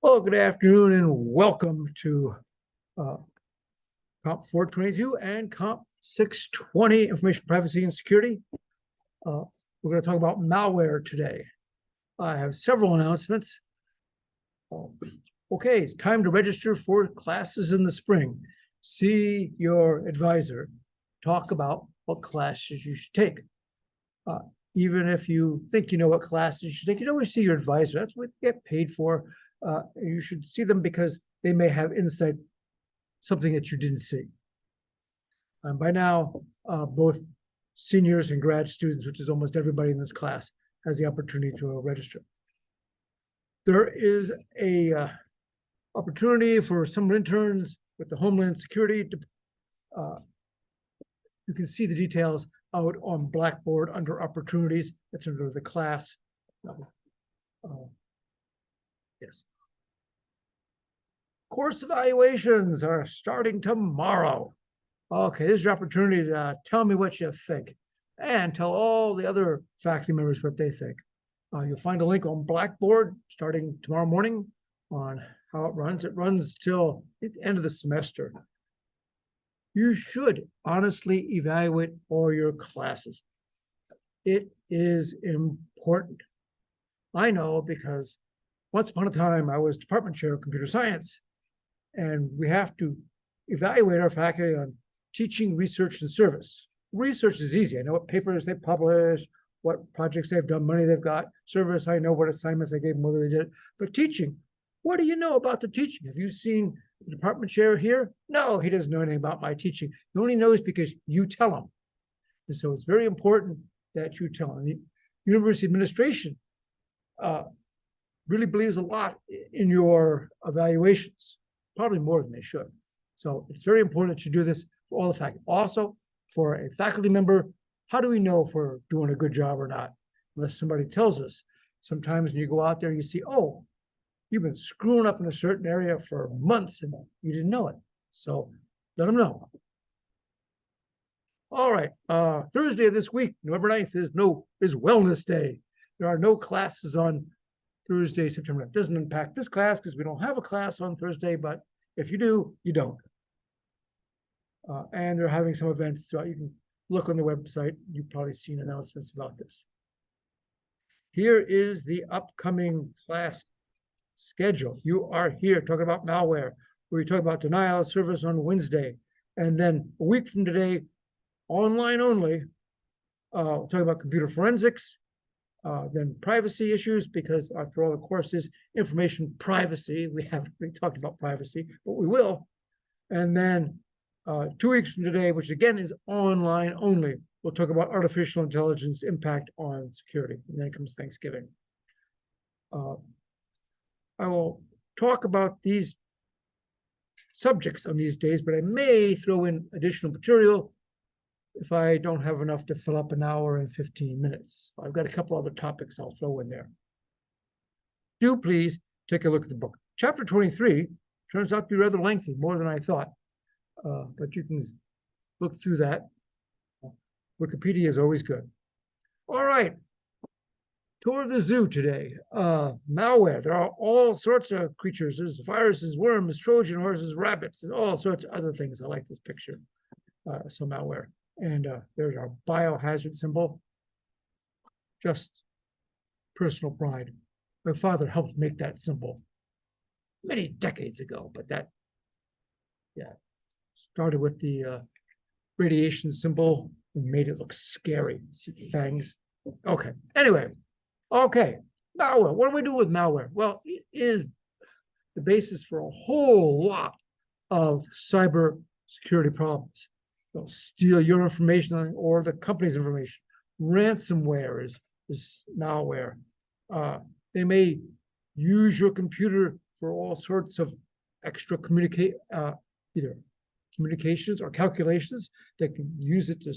Well, good afternoon and welcome to Comp 422 and Comp 620, Information Privacy and Security. We're going to talk about malware today. I have several announcements. Okay, it's time to register for classes in the spring. See your advisor. Talk about what classes you should take. Even if you think you know what classes you should take, you always see your advisor. That's what you get paid for. You should see them because they may have insight, something that you didn't see. By now, both seniors and grad students, which is almost everybody in this class, has the opportunity to register. There is a opportunity for summer interns with the Homeland Security. You can see the details out on Blackboard under opportunities. That's under the class. Yes. Course evaluations are starting tomorrow. Okay, this is your opportunity to tell me what you think and tell all the other faculty members what they think. You'll find a link on Blackboard starting tomorrow morning on how it runs. It runs till the end of the semester. You should honestly evaluate all your classes. It is important. I know because once upon a time I was department chair of computer science, and we have to evaluate our faculty on teaching, research, and service. Research is easy. I know what papers they publish, what projects they've done, money they've got. Service, I know what assignments I gave them, whether they did. But teaching, what do you know about the teaching? Have you seen the department chair here? No, he doesn't know anything about my teaching. He only knows because you tell him. And so it's very important that you tell him. The university administration really believes a lot in your evaluations, probably more than they should. So it's very important that you do this for all the faculty. Also, for a faculty member, how do we know if we're doing a good job or not? Unless somebody tells us. Sometimes when you go out there, you see, oh, you've been screwing up in a certain area for months and you didn't know it. So let them know. All right, Thursday of this week, November 9th, is Wellness Day. There are no classes on Thursday, September 9th. It doesn't impact this class because we don't have a class on Thursday, but if you do, you don't. And they're having some events, so you can look on the website. You've probably seen announcements about this. Here is the upcoming class schedule. You are here talking about malware. We're talking about denial of service on Wednesday. And then a week from today, online only, we'll talk about computer forensics, then privacy issues, because after all, the course is information privacy. We haven't really talked about privacy, but we will. And then 2 weeks from today, which again is online only, we'll talk about artificial intelligence impact on security. And then comes Thanksgiving. I will talk about these subjects on these days, but I may throw in additional material if I don't have enough to fill up an hour and 15 minutes. I've got a couple other topics I'll throw in there. Do please take a look at the book. Chapter 23 turns out to be rather lengthy, more than I thought, but you can look through that. Wikipedia is always good. All right, tour of the zoo today. Malware, there are all sorts of creatures. There's viruses, worms, Trojan horses, rabbits, and all sorts of other things. I like this picture, so malware. And there's our biohazard symbol. Just personal pride. My father helped make that symbol many decades ago, but that, yeah, started with the radiation symbol and made it look scary. See fangs. Okay, anyway, okay, malware. What do we do with malware? Well, it is the basis for a whole lot of cyber security problems. They'll steal your information or the company's information. Ransomware is malware. They may use your computer for all sorts of extra either communications or calculations. They can use it to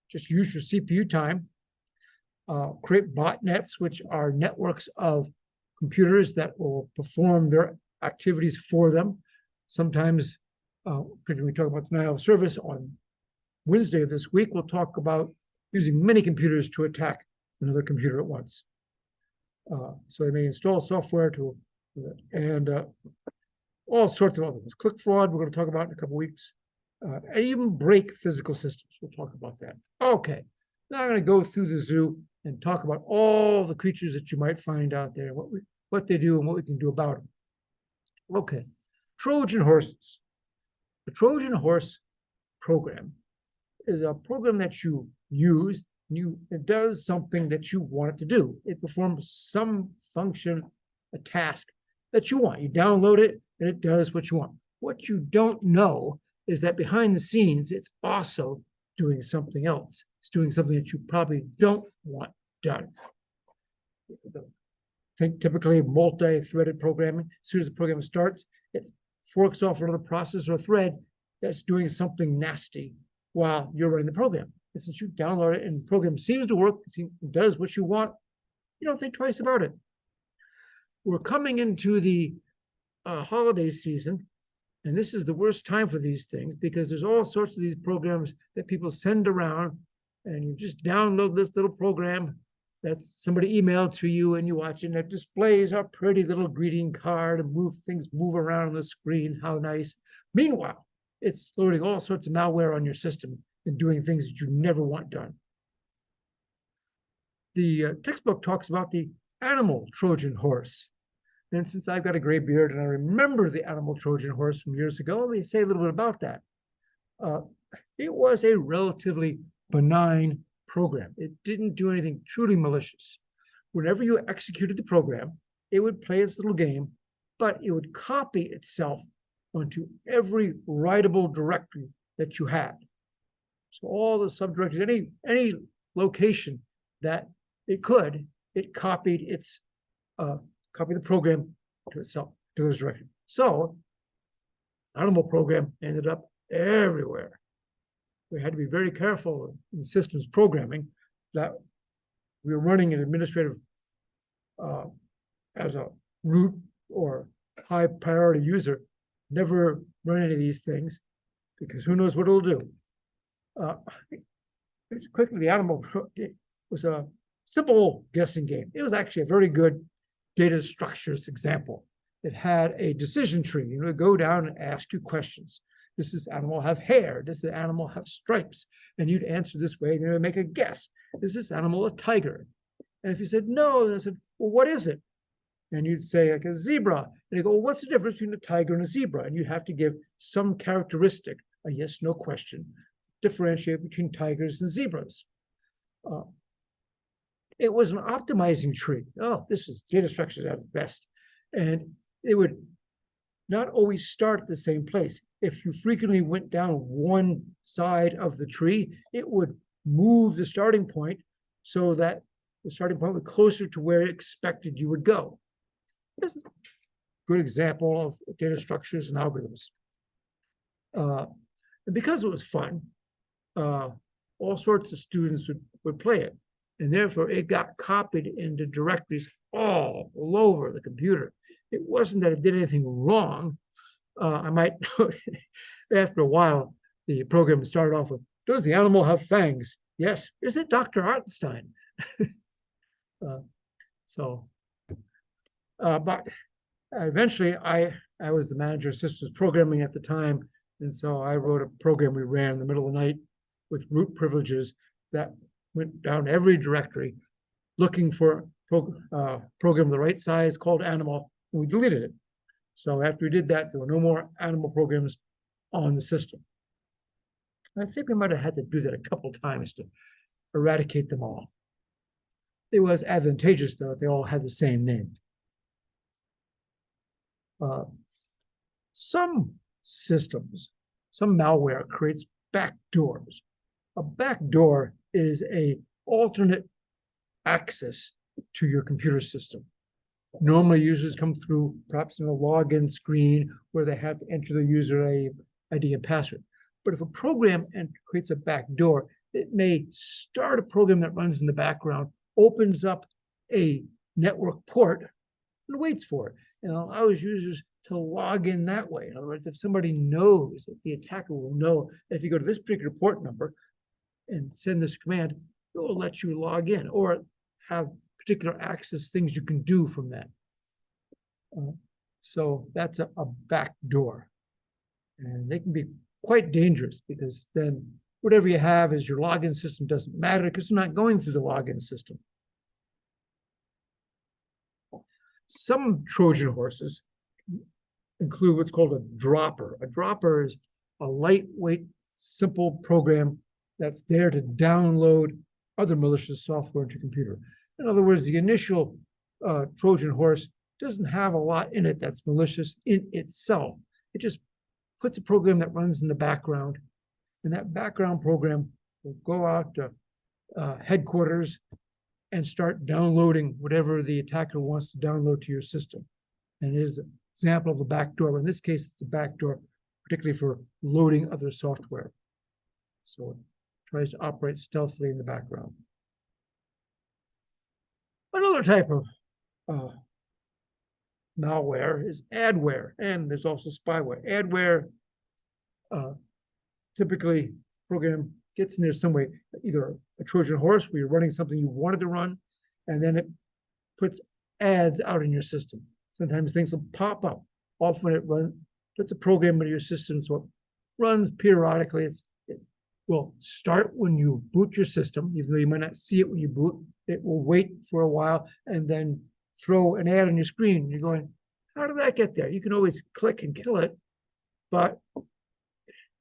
just use your CPU time. Create botnets, which are networks of computers that will perform their activities for them. Sometimes, when we talk about denial of service on Wednesday of this week, we'll talk about using many computers to attack another computer at once. So they may install software to and all sorts of other things. Click fraud, we're going to talk about in a couple weeks. And even break physical systems. We'll talk about that. Okay, now I'm going to go through the zoo and talk about all the creatures that you might find out there, what they do and what we can do about them. Okay, Trojan horses. The Trojan horse program is a program that you use. It does something that you want it to do. It performs some function, a task that you want. You download it and it does what you want. What you don't know is that behind the scenes, it's also doing something else. It's doing something that you probably don't want done. Think typically multi-threaded programming. As soon as the program starts, it forks off another process or thread that's doing something nasty while you're running the program. And since you download it and the program seems to work, it does what you want, you don't think twice about it. We're coming into the holiday season, and this is the worst time for these things because there's all sorts of these programs that people send around, and you just download this little program that somebody emailed to you, and you watch it, and it displays a pretty little greeting card and things move around on the screen. How nice. Meanwhile, it's loading all sorts of malware on your system and doing things that you never want done. The textbook talks about the animal Trojan horse. And since I've got a gray beard and I remember the animal Trojan horse from years ago, let me say a little bit about that. It was a relatively benign program. It didn't do anything truly malicious. Whenever you executed the program, it would play its little game, but it would copy itself onto every writable directory that you had. So all the subdirectories, any location that it could, it copied the program to itself, to those directions. So animal program ended up everywhere. We had to be very careful in systems programming that we were running an administrative as a root or high priority user. Never run any of these things because who knows what it'll do. Quickly, the animal was a simple guessing game. It was actually a very good data structures example. It had a decision tree. You would go down and ask you questions. Does this animal have hair? Does the animal have stripes? And you'd answer this way, and then make a guess. Is this animal a tiger? And if you said no, then I said, well, what is it? And you'd say like a zebra. And they go, well, what's the difference between a tiger and a zebra? And you have to give some characteristic, a yes, no question, differentiate between tigers and zebras. It was an optimizing tree. Oh, this is data structures at its best. And it would not always start at the same place. If you frequently went down one side of the tree, it would move the starting point so that the starting point was closer to where it expected you would go. That's a good example of data structures and algorithms. And because it was fun, all sorts of students would play it. And therefore, it got copied into directories all over the computer. It wasn't that it did anything wrong. I might note, after a while, the program started off with, does the animal have fangs? Yes. Is it Dr. Artenstein? But eventually, I was the manager of systems programming at the time. And so I wrote a program we ran in the middle of the night with root privileges that went down every directory looking for a program the right size called animal, and we deleted it. So after we did that, there were no more animal programs on the system. I think we might have had to do that a couple times to eradicate them all. It was advantageous, though, that they all had the same name. Some systems, some malware creates backdoors. A backdoor is an alternate access to your computer system. Normally, users come through perhaps in a login screen where they have to enter the user ID and password. But if a program creates a backdoor, it may start a program that runs in the background, opens up a network port, and waits for it, and allows users to log in that way. In other words, if somebody knows, if the attacker will know, if you go to this particular port number and send this command, it will let you log in or have particular access things you can do from that. So that's a backdoor. And they can be quite dangerous because then whatever you have as your login system doesn't matter because you're not going through the login system. Some Trojan horses include what's called a dropper. A dropper is a lightweight, simple program that's there to download other malicious software into your computer. In other words, the initial Trojan horse doesn't have a lot in it that's malicious in itself. It just puts a program that runs in the background, and that background program will go out to headquarters and start downloading whatever the attacker wants to download to your system. And it is an example of a backdoor. In this case, it's a backdoor, particularly for loading other software. So it tries to operate stealthily in the background. Another type of malware is adware, and there's also spyware. Adware, typically, program gets in there some way, either a Trojan horse where you're running something you wanted to run, and then it puts ads out in your system. Sometimes things will pop up. Often it puts a program into your system, so it runs periodically. It will start when you boot your system, even though you might not see it when you boot. It will wait for a while and then throw an ad on your screen. You're going, how did that get there? You can always click and kill it, but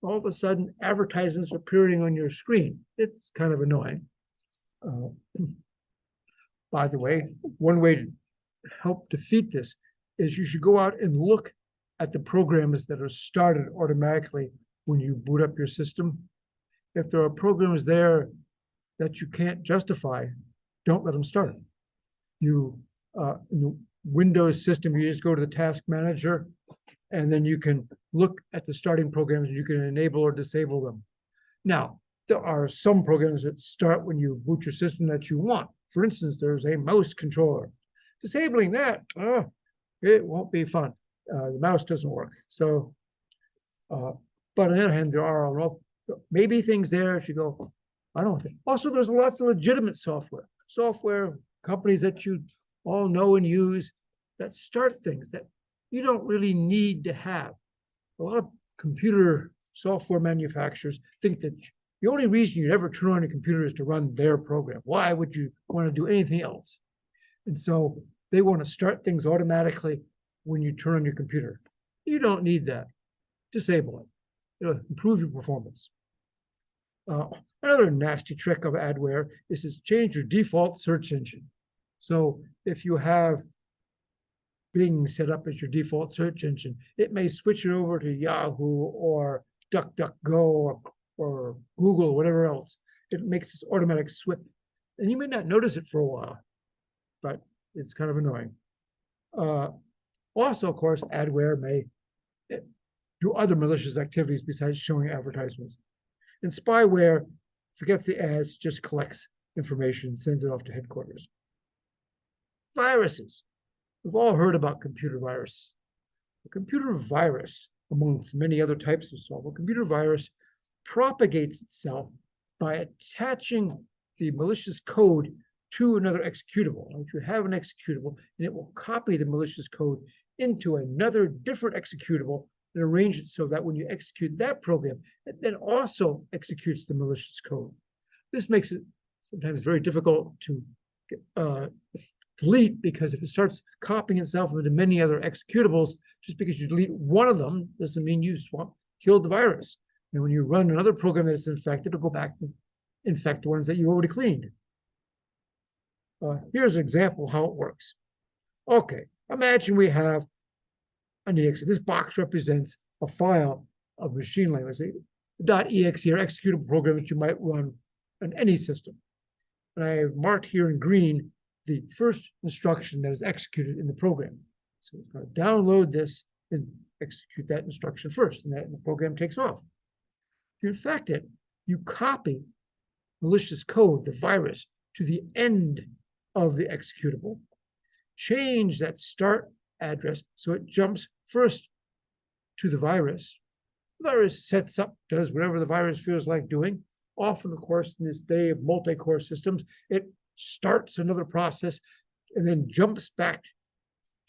all of a sudden advertisements are appearing on your screen. It's kind of annoying. By the way, one way to help defeat this is you should go out and look at the programs that are started automatically when you boot up your system. If there are programs there that you can't justify, don't let them start. In the Windows system, you just go to the task manager, and then you can look at the starting programs and you can enable or disable them. Now, there are some programs that start when you boot your system that you want. For instance, there's a mouse controller. Disabling that, it won't be fun. The mouse doesn't work. So, but on the other hand, there are maybe things there if you go, I don't think. Also, there's lots of legitimate software companies that you all know and use that start things that you don't really need to have. A lot of computer software manufacturers think that the only reason you'd ever turn on your computer is to run their program. Why would you want to do anything else? And so they want to start things automatically when you turn on your computer. You don't need that. Disable it. It'll improve your performance. Another nasty trick of adware is to change your default search engine. So if you have Bing set up as your default search engine, it may switch it over to Yahoo or DuckDuckGo or Google or whatever else. It makes this automatic switch. And you may not notice it for a while, but it's kind of annoying. Also, of course, adware may do other malicious activities besides showing advertisements. And spyware forgets the ads, just collects information, sends it off to headquarters. Viruses. We've all heard about computer virus. A computer virus, amongst many other types of software, a computer virus propagates itself by attaching the malicious code to another executable. If you have an executable, and it will copy the malicious code into another different executable and arrange it so that when you execute that program, it then also executes the malicious code. This makes it sometimes very difficult to delete, because if it starts copying itself into many other executables, just because you delete one of them doesn't mean you killed the virus. And when you run another program that's infected, it'll go back and infect the ones that you already cleaned. Here's an example of how it works. Okay, imagine we have an exe. This box represents a file of machine language, .exe or executable program that you might run on any system. And I have marked here in green the first instruction that is executed in the program. So it's going to download this and execute that instruction first, and the program takes off. If you infect it, you copy malicious code, the virus, to the end of the executable, change that start address so it jumps first to the virus. The virus sets up, does whatever the virus feels like doing. Often, of course, in this day of multi-core systems, it starts another process and then jumps back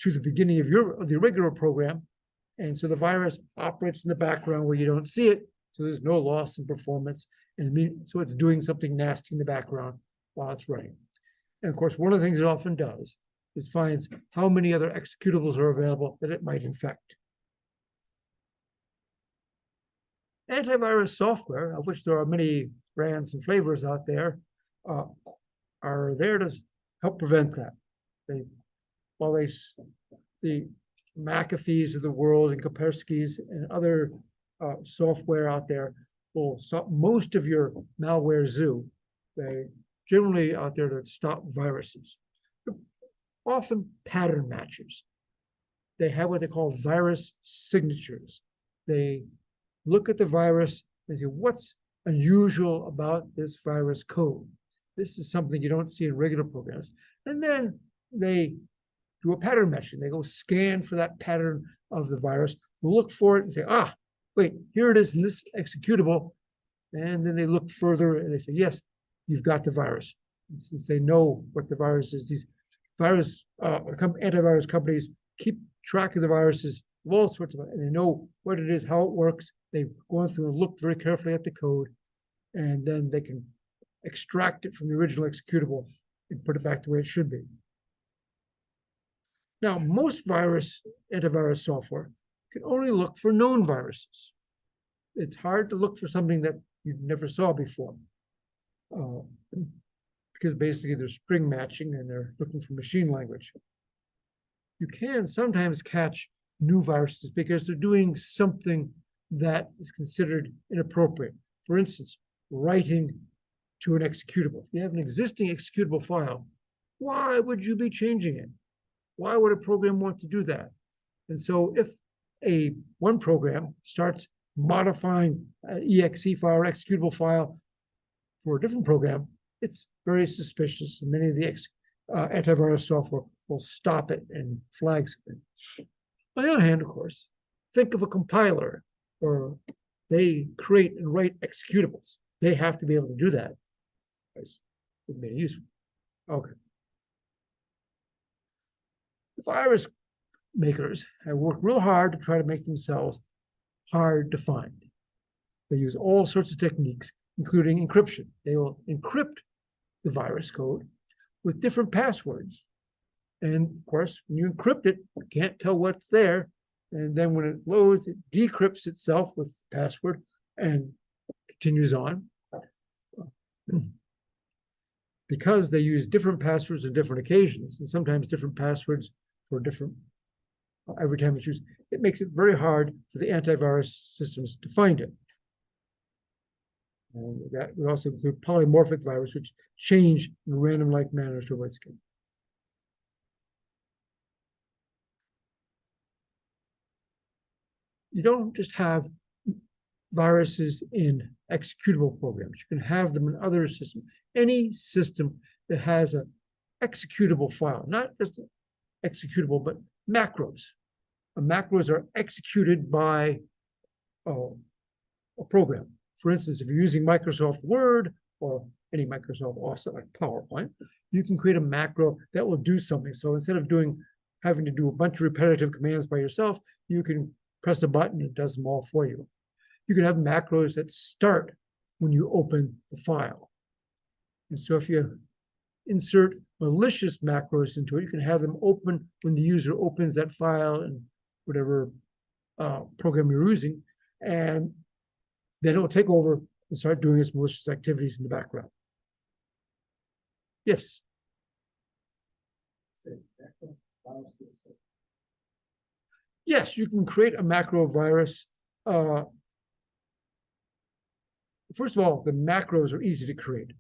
to the beginning of the original program. And so the virus operates in the background where you don't see it. So there's no loss in performance. And so it's doing something nasty in the background while it's running. And of course, one of the things it often does is finds how many other executables are available that it might infect. Antivirus software, of which there are many brands and flavors out there, are there to help prevent that. The McAfee's of the world and Kaspersky's and other software out there will stop most of your malware zoo. They generally out there to stop viruses. They're often pattern matchers. They have what they call virus signatures. They look at the virus and say, what's unusual about this virus code? This is something you don't see in regular programs. And then they do a pattern matching. They go scan for that pattern of the virus, look for it and say, wait, here it is in this executable. And then they look further and they say, yes, you've got the virus. And since they know what the virus is, these antivirus companies keep track of the viruses, of all sorts of, and they know what it is, how it works. They've gone through and looked very carefully at the code, and then they can extract it from the original executable and put it back the way it should be. Now, most antivirus software can only look for known viruses. It's hard to look for something that you never saw before, because basically they're string matching and they're looking for machine language. You can sometimes catch new viruses because they're doing something that is considered inappropriate. For instance, writing to an executable. If you have an existing executable file, why would you be changing it? Why would a program want to do that? And so if one program starts modifying an exe file or executable file for a different program, it's very suspicious, and many of the antivirus software will stop it and flag something. On the other hand, of course, think of a compiler, or they create and write executables. They have to be able to do that. It made it useful. Okay. The virus makers have worked real hard to try to make themselves hard to find. They use all sorts of techniques, including encryption. They will encrypt the virus code with different passwords. And of course, when you encrypt it, you can't tell what's there. And then when it loads, it decrypts itself with the password and continues on. Because they use different passwords on different occasions, and sometimes different passwords for different, every time it's used, it makes it very hard for the antivirus systems to find it. And that would also include polymorphic virus, which change in a random-like manner to avoid skin. You don't just have viruses in executable programs. You can have them in other systems. Any system that has an executable file, not just executable, but macros. Macros are executed by a program. For instance, if you're using Microsoft Word or any Microsoft Office like PowerPoint, you can create a macro that will do something. So instead of having to do a bunch of repetitive commands by yourself, you can press a button and it does them all for you. You can have macros that start when you open the file. And so if you insert malicious macros into it, you can have them open when the user opens that file in whatever program you're using, and then it'll take over and start doing its malicious activities in the background. Yes? Yes, you can create a macro virus. First of all, the macros are easy to create.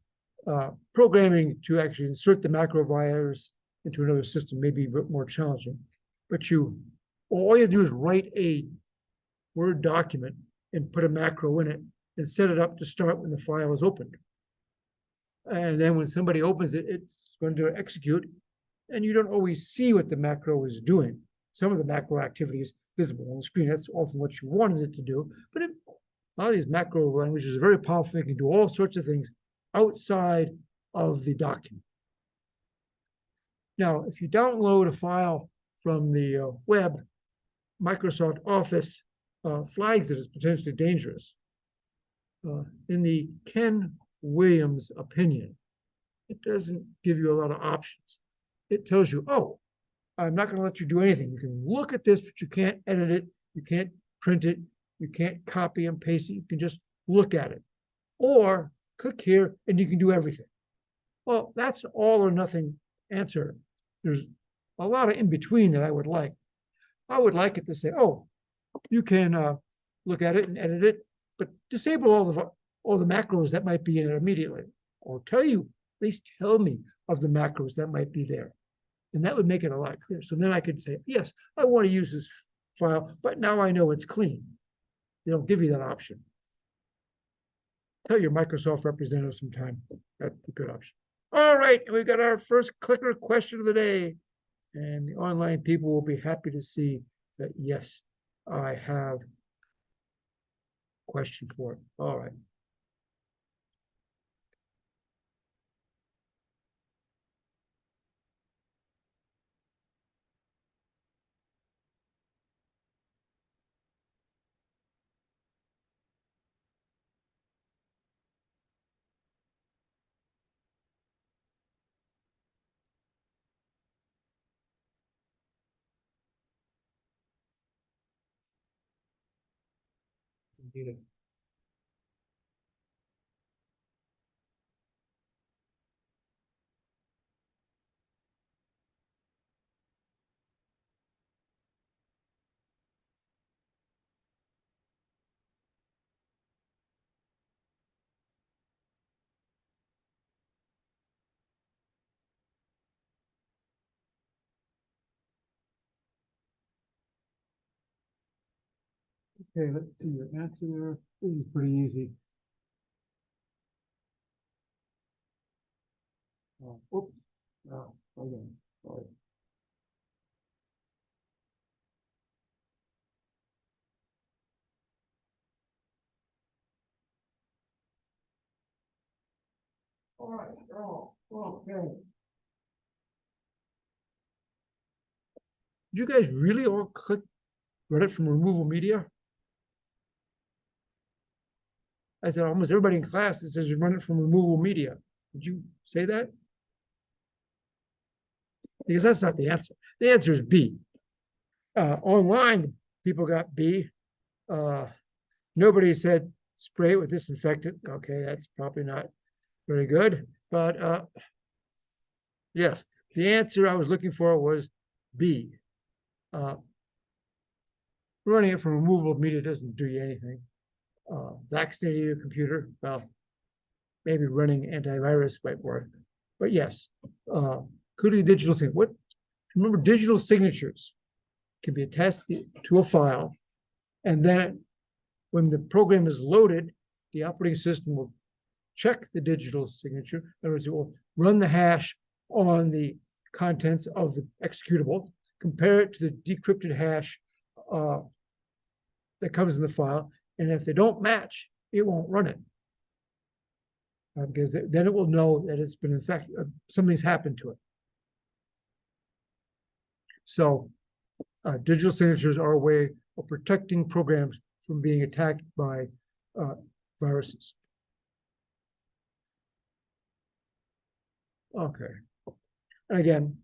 Programming to actually insert the macro virus into another system may be a bit more challenging. But all you have to do is write a Word document and put a macro in it and set it up to start when the file is opened. And then when somebody opens it, it's going to execute, and you don't always see what the macro is doing. Some of the macro activity is visible on the screen. That's often what you wanted it to do. But a lot of these macro languages are very powerful. They can do all sorts of things outside of the document. Now, if you download a file from the web, Microsoft Office flags it as potentially dangerous. In the Ken Williams opinion, it doesn't give you a lot of options. It tells you, oh, I'm not going to let you do anything. You can look at this, but you can't edit it. You can't print it. You can't copy and paste it. You can just look at it. Or click here and you can do everything. Well, that's an all or nothing answer. There's a lot of in between that I would like. I would like it to say, oh, you can look at it and edit it, but disable all the macros that might be in it immediately, or tell you, at least tell me of the macros that might be there. And that would make it a lot clearer. So then I could say, yes, I want to use this file, but now I know it's clean. They don't give you that option. Tell your Microsoft representative sometime. That's a good option. All right, we've got our first clicker question of the day. And the online people will be happy to see that, yes, I have a question for it. All right. Indeed. Okay, let's see your answer there. This is pretty easy. Oops. Oh, okay. Sorry. All right. Oh, okay. You guys really all click Reddit from removal media? I said almost everybody in class that says you run it from removal media. Did you say that? Because that's not the answer. The answer is B. Online, people got B. Nobody said spray it with disinfectant. Okay, that's probably not very good. But yes, the answer I was looking for was B. Running it from removal of media doesn't do you anything. Vaccinating your computer, well, maybe running antivirus might work. But yes, including digital signature. What? Remember, digital signatures can be attached to a file, and then when the program is loaded, the operating system will check the digital signature. In other words, it will run the hash on the contents of the executable, compare it to the decrypted hash that comes in the file, and if they don't match, it won't run it. Because then it will know that it's been infected, something's happened to it. So digital signatures are a way of protecting programs from being attacked by viruses. Okay. And again,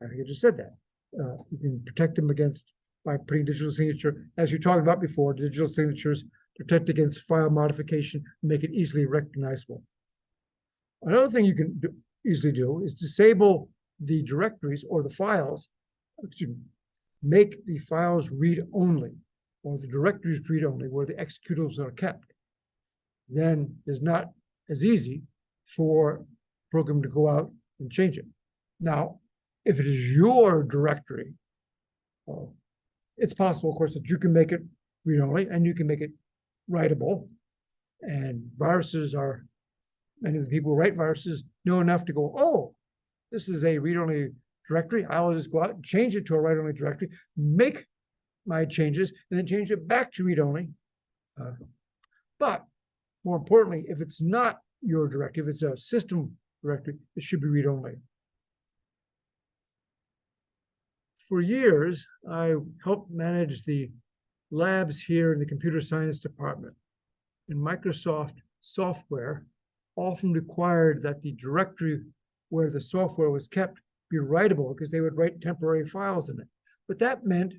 I think I just said that. You can protect them against by putting digital signature, as you talked about before, digital signatures protect against file modification, make it easily recognizable. Another thing you can easily do is disable the directories or the files, make the files read-only, or the directories read-only, where the executables are kept. Then it's not as easy for a program to go out and change it. Now, if it is your directory, it's possible, of course, that you can make it read-only and you can make it writable. And viruses are, many of the people who write viruses know enough to go, oh, this is a read-only directory. I'll just go out and change it to a write-only directory, make my changes, and then change it back to read-only. But more importantly, if it's not your directory, if it's a system directory, it should be read-only. for years, I helped manage the labs here in the computer science department. And Microsoft software often required that the directory where the software was kept be writable, because they would write temporary files in it. But that meant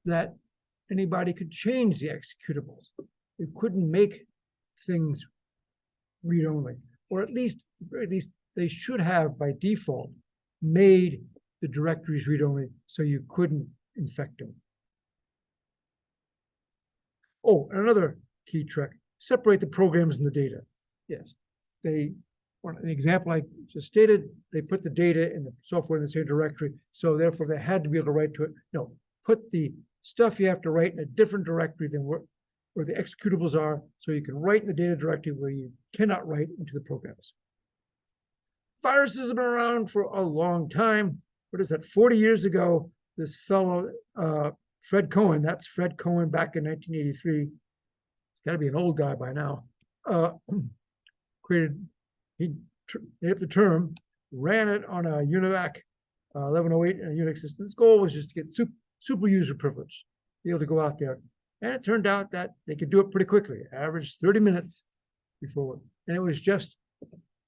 that anybody could change the executables. You couldn't make things read-only, or at least they should have by default made the directories read-only so you couldn't infect them. Oh, and another key trick, separate the programs and the data. Yes, an example I just stated, they put the data in the software in the same directory, so therefore they had to be able to write to it. No, put the stuff you have to write in a different directory than where the executables are, so you can write in the data directory where you cannot write into the programs. Viruses have been around for a long time. What is that? 40 years ago, this fellow, Fred Cohen, that's Fred Cohen back in 1983. He's got to be an old guy by now. He made up the term, ran it on a UNIVAC 1108 and a Unix system. His goal was just to get super user privilege, be able to go out there. And it turned out that they could do it pretty quickly, average 30 minutes before. And it was just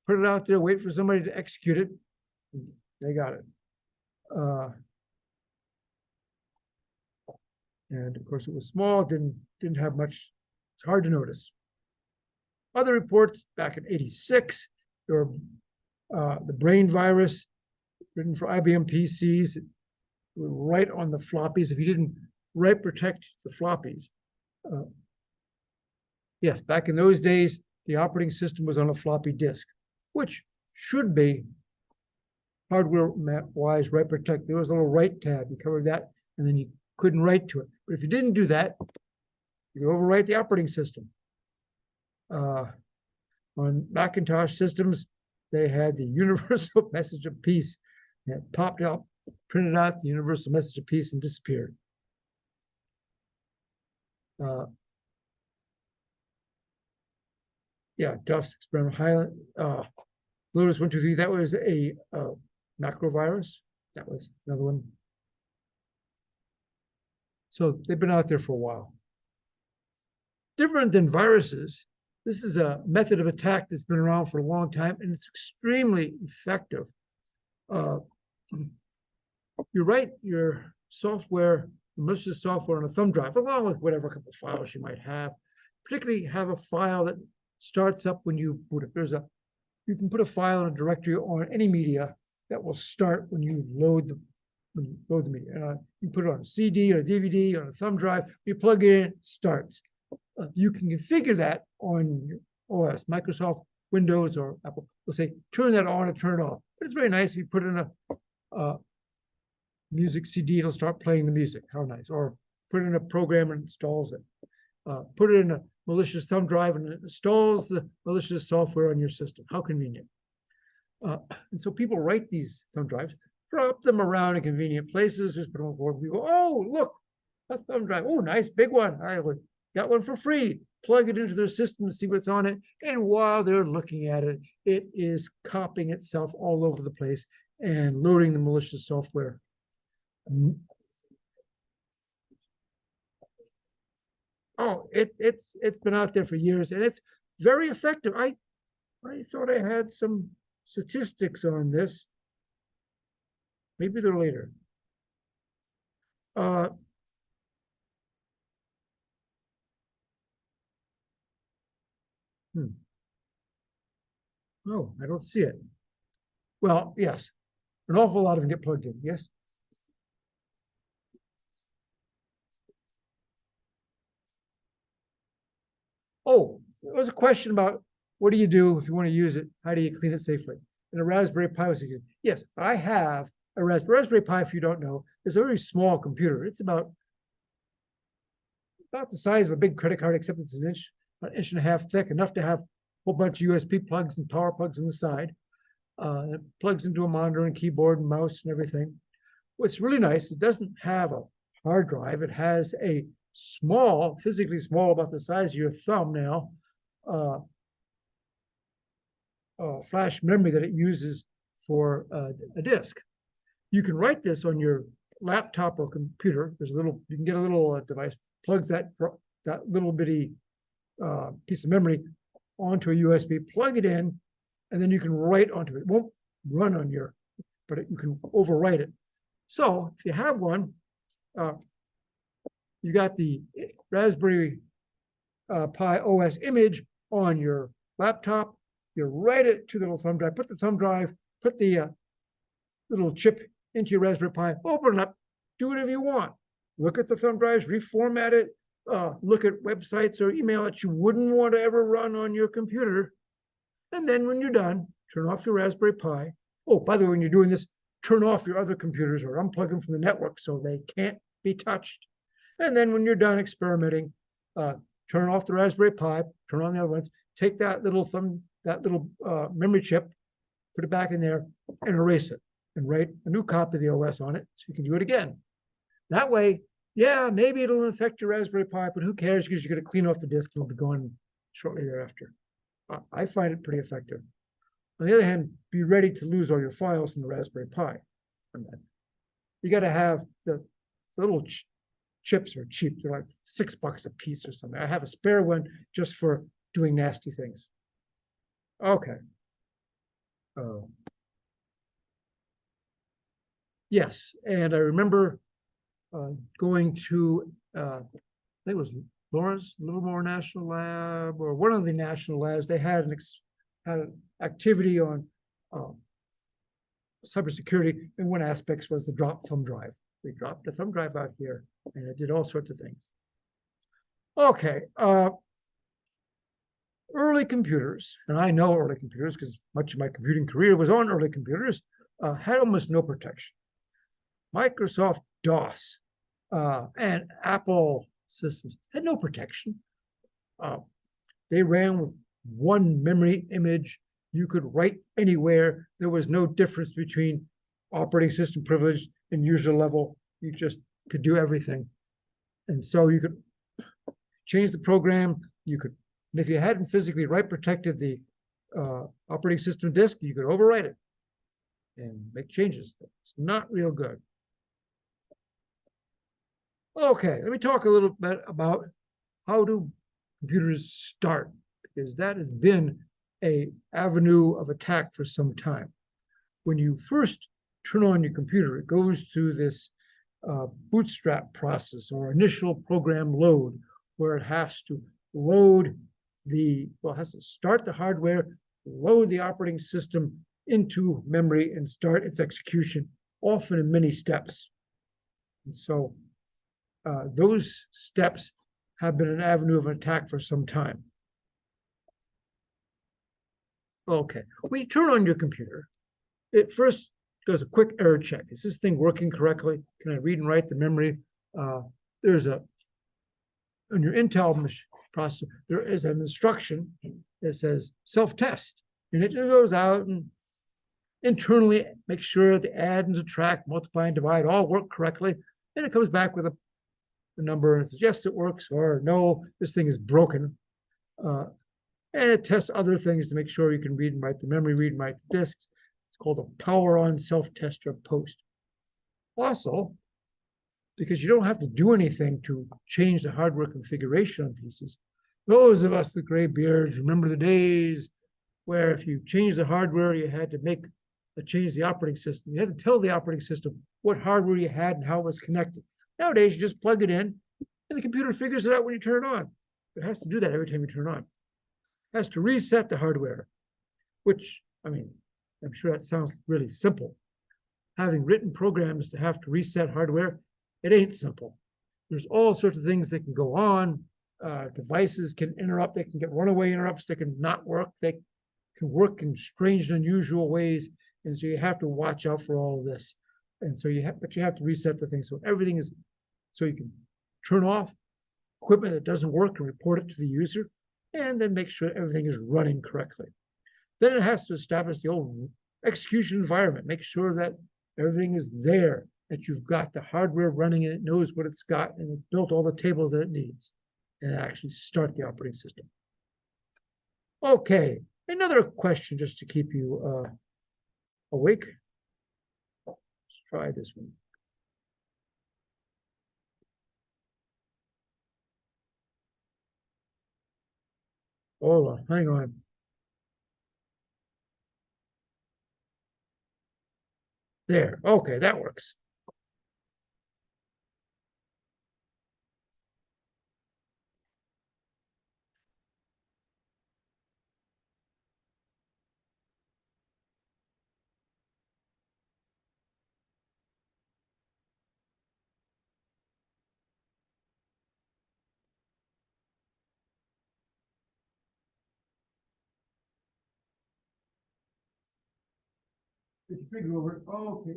put it out there, wait for somebody to execute it. They got it. And of course, it was small, didn't have much. It's hard to notice. Other reports back in '86, there were the brain virus written for IBM PCs, right on the floppies. If you didn't write protect the floppies. Yes, back in those days, the operating system was on a floppy disk, which should be hardware-wise write protect. There was a little write tab, you covered that, and then you couldn't write to it. But if you didn't do that, you could overwrite the operating system. On Macintosh systems, they had the universal message of peace that popped out, printed out the universal message of peace and disappeared. Yeah, Duff's experimental Highland, Lotus 123, that was a macro virus. That was another one. So they've been out there for a while. Different than viruses, this is a method of attack that's been around for a long time, and it's extremely effective. You write your software, malicious software, on a thumb drive, along with whatever couple of files you might have. Particularly have a file that starts up when you boot it. You can put a file in a directory on any media that will start when you load the media. And you put it on a CD or a DVD or a thumb drive. You plug it in, it starts. You can configure that on your OS, Microsoft, Windows, or Apple. We'll say turn that on and turn it off. But it's very nice if you put it in a music CD, it'll start playing the music. How nice. Or put it in a program and installs it. Put it in a malicious thumb drive and it installs the malicious software on your system. How convenient. And so people write these thumb drives, drop them around in convenient places, just put them on board. We go, oh, look, a thumb drive. Oh, nice, big one. I got one for free. Plug it into their system and see what's on it. And while they're looking at it, it is copying itself all over the place and loading the malicious software. Oh, it's been out there for years, and it's very effective. I thought I had some statistics on this. Maybe they're later. Oh, I don't see it. Well, yes, an awful lot of them get plugged in. Yes. Oh, there was a question about what do you do if you want to use it? How do you clean it safely? And a Raspberry Pi was used. Yes, I have a Raspberry Pi, if you don't know, is a very small computer. It's about the size of a big credit card, except it's an inch and a half thick, enough to have a whole bunch of USB plugs and power plugs on the side. It plugs into a monitor and keyboard and mouse and everything. What's really nice, it doesn't have a hard drive. It has a small, physically small, about the size of your thumb now, flash memory that it uses for a disk. You can write this on your laptop or computer, there's a little, you can get a little device, plugs that little bitty piece of memory onto a USB, plug it in, and then you can write onto it. It won't run on your, but you can overwrite it. So if you have one, you got the Raspberry Pi OS image on your laptop, you write it to the little thumb drive, put the little chip into your Raspberry Pi, open it up, do whatever you want. Look at the thumb drives, reformat it, look at websites or email that you wouldn't want to ever run on your computer. And then when you're done, turn off your Raspberry Pi. Oh, by the way, when you're doing this, turn off your other computers or unplug them from the network so they can't be touched. And then when you're done experimenting, turn off the Raspberry Pi, turn on the other ones, take that little memory chip, put it back in there and erase it and write a new copy of the OS on it so you can do it again. That way, yeah, maybe it'll infect your Raspberry Pi, but who cares because you're going to clean off the disk and it'll be gone shortly thereafter. I find it pretty effective. On the other hand, be ready to lose all your files in the Raspberry Pi. You got to have the little chips are cheap. They're like $6 a piece or something. I have a spare one just for doing nasty things. Okay. Yes, and I remember going to, I think it was Lawrence Livermore National Lab or one of the national labs. They had an activity on cybersecurity, and one aspect was the drop thumb drive. We dropped the thumb drive out here, and it did all sorts of things. Okay, early computers, and I know early computers because much of my computing career was on early computers, had almost no protection. Microsoft DOS and Apple systems had no protection. They ran with one memory image. You could write anywhere. There was no difference between operating system privilege and user level. You just could do everything. And so you could change the program. You could, and if you hadn't physically write protected the operating system disk, you could overwrite it and make changes. It's not real good. Okay, let me talk a little bit about how do computers start, because that has been an avenue of attack for some time. When you first turn on your computer, it goes through this bootstrap process or initial program load, where it has to load it has to start the hardware, load the operating system into memory and start its execution, often in many steps. And so those steps have been an avenue of attack for some time. Okay, when you turn on your computer, it first does a quick error check. Is this thing working correctly? Can I read and write the memory? There's on your Intel processor, there is an instruction that says self-test, and it just goes out and internally make sure the add and subtract, multiply and divide all work correctly, and it comes back with a number and it says, yes, it works, or no, this thing is broken. And it tests other things to make sure you can read and write the memory, read and write the disks. It's called a power-on self-tester post. Also, because you don't have to do anything to change the hardware configuration on pieces, those of us with gray beards remember the days where if you change the hardware, you had to change the operating system. You had to tell the operating system what hardware you had and how it was connected. Nowadays, you just plug it in, and the computer figures it out when you turn it on. It has to do that every time you turn it on. It has to reset the hardware, which, I mean, I'm sure that sounds really simple. Having written programs to have to reset hardware, it ain't simple. There's all sorts of things that can go on. Devices can interrupt. They can get runaway interrupts. They can not work. They can work in strange and unusual ways. And so you have to watch out for all of this. And so you have to reset the thing. So everything is, so you can turn off equipment that doesn't work and report it to the user, and then make sure everything is running correctly. Then it has to establish the old execution environment, make sure that everything is there, that you've got the hardware running and it knows what it's got and it built all the tables that it needs, and actually start the operating system. Okay, another question just to keep you awake. Let's try this one. Hold on, hang on. There, okay, that works. Figure over it. Okay.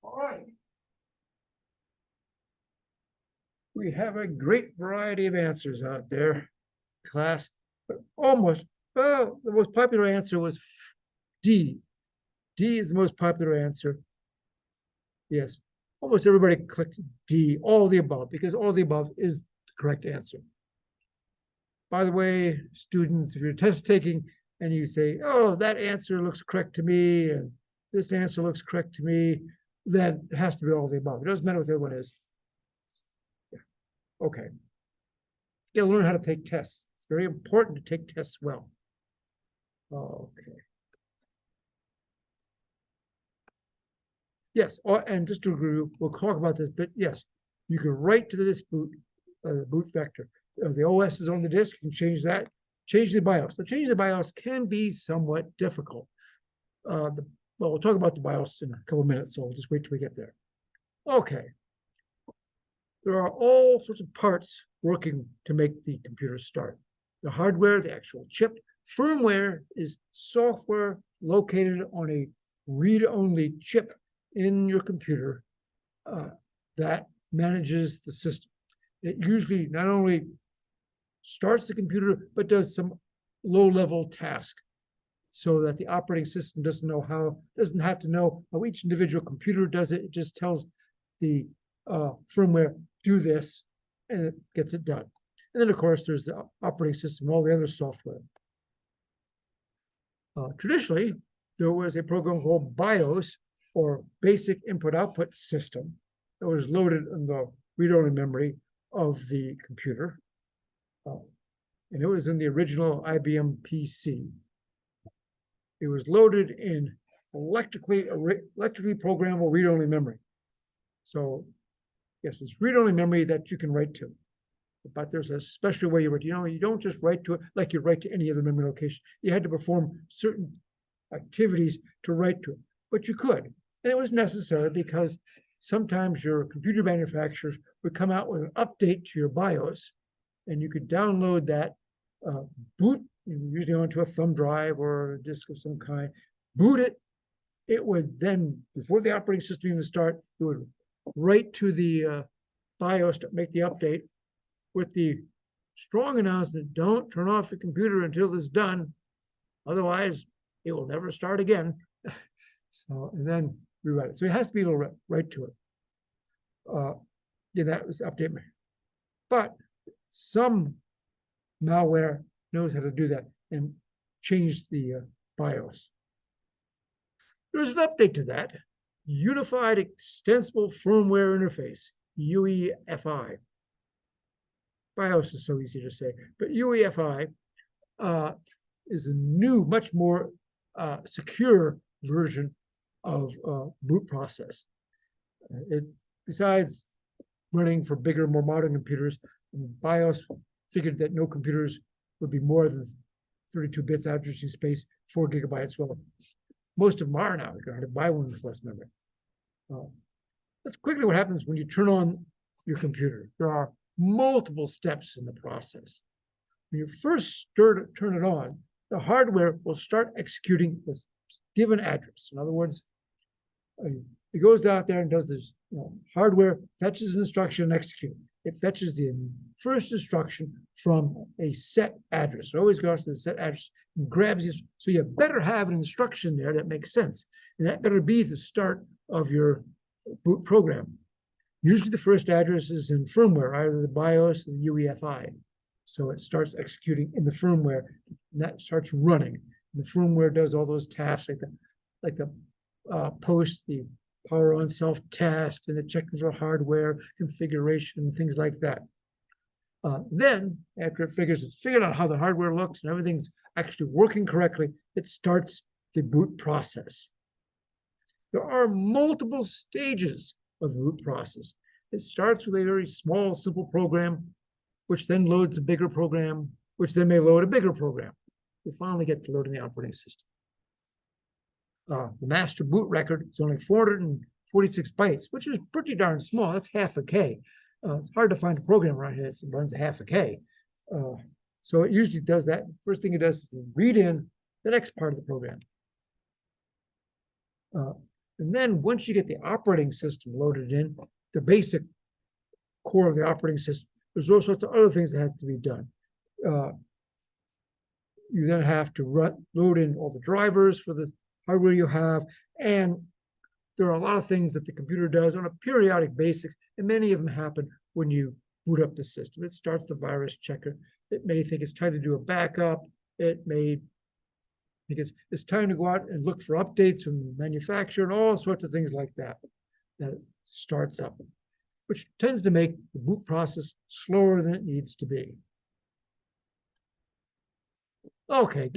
All right. We have a great variety of answers out there, class. But almost, well, the most popular answer was D. D is the most popular answer. Yes, almost everybody clicked D, all the above, because all the above is the correct answer. By the way, students, if you're test taking and you say, oh, that answer looks correct to me, and this answer looks correct to me, then it has to be all the above. It doesn't matter what the other one is. Yeah. Okay. You gotta learn how to take tests. It's very important to take tests well. Okay. Yes, and just to agree, we'll talk about this, but yes, you can write to the disk boot, boot vector. The OS is on the disk, you can change that, change the BIOS. Now, changing the BIOS can be somewhat difficult. Well, we'll talk about the BIOS in a couple of minutes, so we'll just wait till we get there. Okay. There are all sorts of parts working to make the computer start. The hardware, the actual chip. Firmware is software located on a read-only chip in your computer that manages the system. It usually not only starts the computer, but does some low-level task so that the operating system doesn't have to know how each individual computer does it. It just tells the firmware, do this, and it gets it done. And then, of course, there's the operating system and all the other software. Traditionally, there was a program called BIOS, or Basic Input-Output System, that was loaded in the read-only memory of the computer. And it was in the original IBM PC. It was loaded in electrically programmable read-only memory. So, yes, it's read-only memory that you can write to. But there's a special way you write. You don't just write to it like you write to any other memory location. You had to perform certain activities to write to it, but you could. And it was necessary because sometimes your computer manufacturers would come out with an update to your BIOS, and you could download that boot, usually onto a thumb drive or a disk of some kind, boot it. It would then, before the operating system even start, it would write to the BIOS to make the update with the strong announcement, don't turn off your computer until this is done. Otherwise, it will never start again. So, and then rewrite it. So it has to be able to write to it. Yeah, that was update. But some malware knows how to do that and change the BIOS. There's an update to that. Unified Extensible Firmware Interface, UEFI. BIOS is so easy to say, but UEFI is a new, much more secure version of boot process. Besides running for bigger, more modern computers, BIOS figured that no computers would be more than 32 bits addressing space, 4 gigabytes. Well, most of them are now. You can hardly buy one with less memory. That's quickly what happens when you turn on your computer. There are multiple steps in the process. When you first turn it on, the hardware will start executing this given address. In other words, it goes out there and does this, hardware fetches an instruction and execute. It fetches the first instruction from a set address. It always goes to the set address and grabs it. So you better have an instruction there that makes sense. And that better be the start of your boot program. Usually the first address is in firmware, either the BIOS or the UEFI. So it starts executing in the firmware, and that starts running. And the firmware does all those tasks like the post, the power on self-test, and it checks for hardware configuration, things like that. Then, after it's figured out how the hardware looks and everything's actually working correctly, it starts the boot process. There are multiple stages of the boot process. It starts with a very small, simple program, which then loads a bigger program, which then may load a bigger program. We finally get to loading the operating system. The master boot record is only 446 bytes, which is pretty darn small. That's half a K. It's hard to find a program around here that runs a half a K. So it usually does that. First thing it does is read in the next part of the program. And then once you get the operating system loaded in, the basic core of the operating system, there's all sorts of other things that have to be done. You then have to load in all the drivers for the hardware you have, and there are a lot of things that the computer does on a periodic basis, and many of them happen when you boot up the system. It starts the virus checker. It may think it's time to do a backup. It may think it's time to go out and look for updates from the manufacturer and all sorts of things like that it starts up, which tends to make the boot process slower than it needs to be. Okay,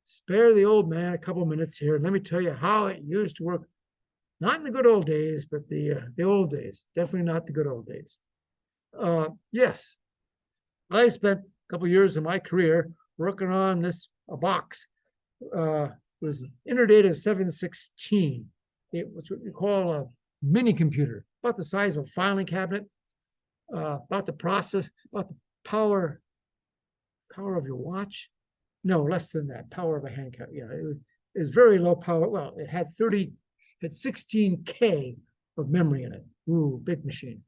spare the old man a couple minutes here. Let me tell you how it used to work. Not in the good old days, but the old days. Definitely not the good old days. Yes, I spent a couple years of my career working on this box. It was an Interdata 716. It was what you call a mini computer, about the size of a filing cabinet, about the process, about the power of your watch. No, less than that. Power of a hand count. Yeah, it was very low power. Well, it had 16K of memory in it. Ooh, big machine.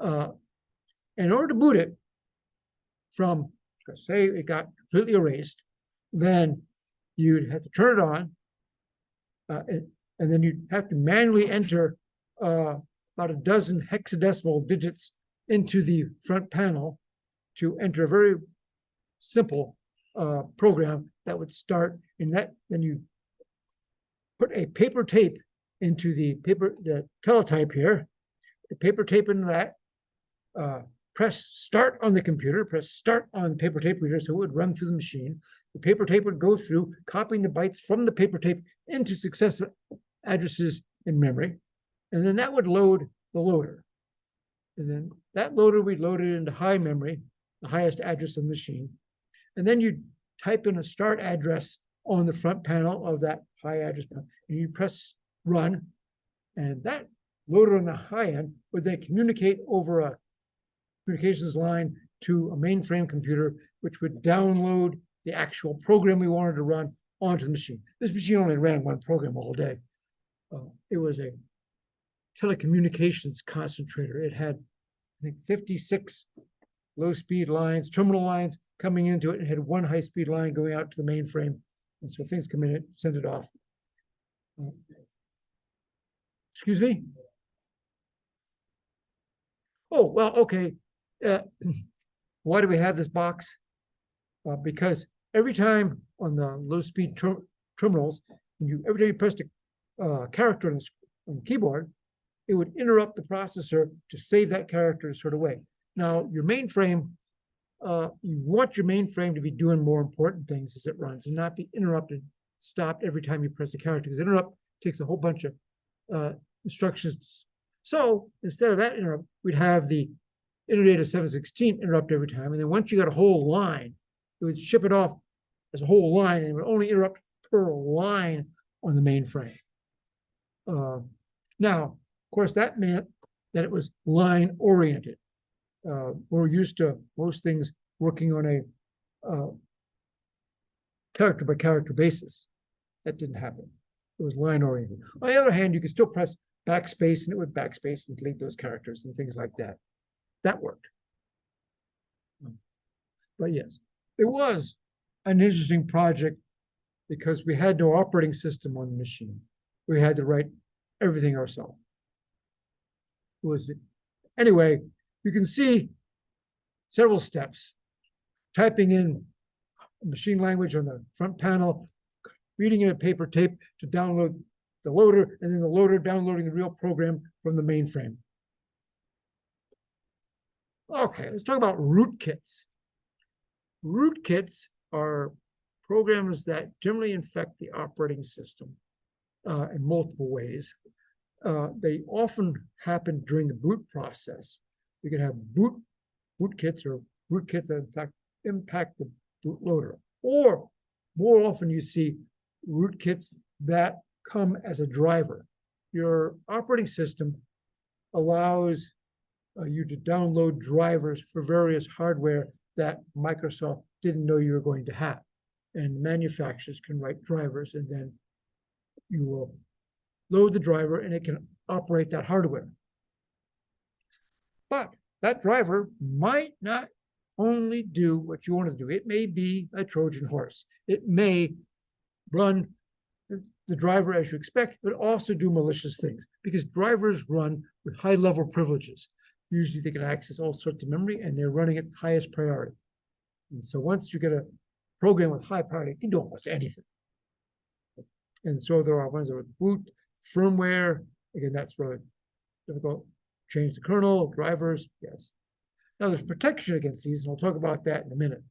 In order to boot it from, say it got completely erased, then you'd have to turn it on, and then you'd have to manually enter about a dozen hexadecimal digits into the front panel to enter a very simple program that would start in that. Then you put a paper tape into the teletype here, the paper tape into that, press start on the computer, press start on the paper tape reader so it would run through the machine. The paper tape would go through, copying the bytes from the paper tape into successive addresses in memory, and then that would load the loader. And then that loader, we'd load it into high memory, the highest address of the machine. And then you type in a start address on the front panel of that high address panel, and you press run, and that loader on the high end would then communicate over a communications line to a mainframe computer, which would download the actual program we wanted to run onto the machine. This machine only ran one program all day. It was a telecommunications concentrator. It had, I think, 56 low-speed lines, terminal lines coming into it, and had one high-speed line going out to the mainframe. And so things come in, send it off. Excuse me? Oh, well, okay. Why do we have this box? Because every time on the low-speed terminals, every time you pressed a character on the keyboard, it would interrupt the processor to save that character a sort of way. Now, your mainframe, you want your mainframe to be doing more important things as it runs and not be interrupted, stopped every time you press a character, because interrupt takes a whole bunch of instructions. So instead of that interrupt, we'd have the Interdata 716 interrupt every time. And then once you got a whole line, it would ship it off as a whole line, and it would only interrupt per line on the mainframe. Now, of course, that meant that it was line oriented. We're used to most things working on a character by character basis. That didn't happen. It was line oriented. On the other hand, you could still press backspace, and it would backspace and delete those characters and things like that. That worked. But yes, it was an interesting project because we had no operating system on the machine. We had to write everything ourselves. It was, anyway, you can see several steps. Typing in machine language on the front panel, reading in a paper tape to download the loader, and then the loader downloading the real program from the mainframe. Okay, let's talk about rootkits. Rootkits are programs that generally infect the operating system in multiple ways. They often happen during the boot process. You can have bootkits or rootkits that in fact impact the bootloader. Or more often you see rootkits that come as a driver. Your operating system allows you to download drivers for various hardware that Microsoft didn't know you were going to have. And manufacturers can write drivers, and then you will load the driver and it can operate that hardware. But that driver might not only do what you want to do. It may be a Trojan horse. It may run the driver as you expect, but also do malicious things, because drivers run with high-level privileges. Usually they can access all sorts of memory, and they're running at the highest priority. And so once you get a program with high priority, it can do almost anything. And so there are ones that are boot, firmware. Again, that's really difficult. Change the kernel, drivers, yes. Now there's protection against these, and we'll talk about that in a minute.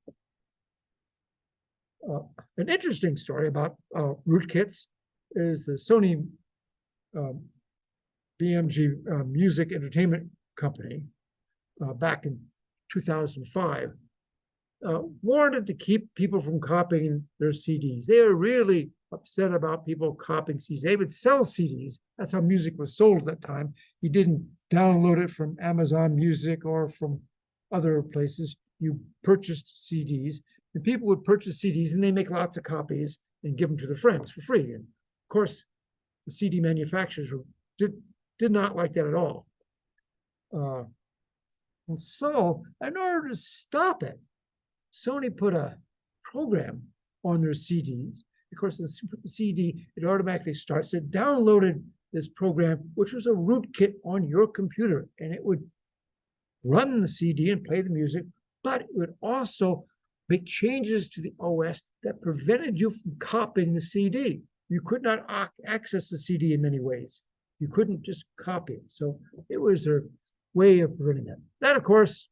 An interesting story about rootkits is the Sony BMG Music Entertainment Company back in 2005 wanted to keep people from copying their CDs. They were really upset about people copying CDs. They would sell CDs. That's how music was sold at that time. You didn't download it from Amazon Music or from other places. You purchased CDs, and people would purchase CDs and they make lots of copies and give them to their friends for free. And of course, the CD manufacturers did not like that at all. And so, in order to stop it, Sony put a program on their CDs. Of course, when you put the CD, it automatically starts. It downloaded this program, which was a rootkit on your computer, and it would run the CD and play the music, but it would also make changes to the OS that prevented you from copying the CD. You could not access the CD in many ways. You couldn't just copy it. So it was their way of preventing that. That, of course,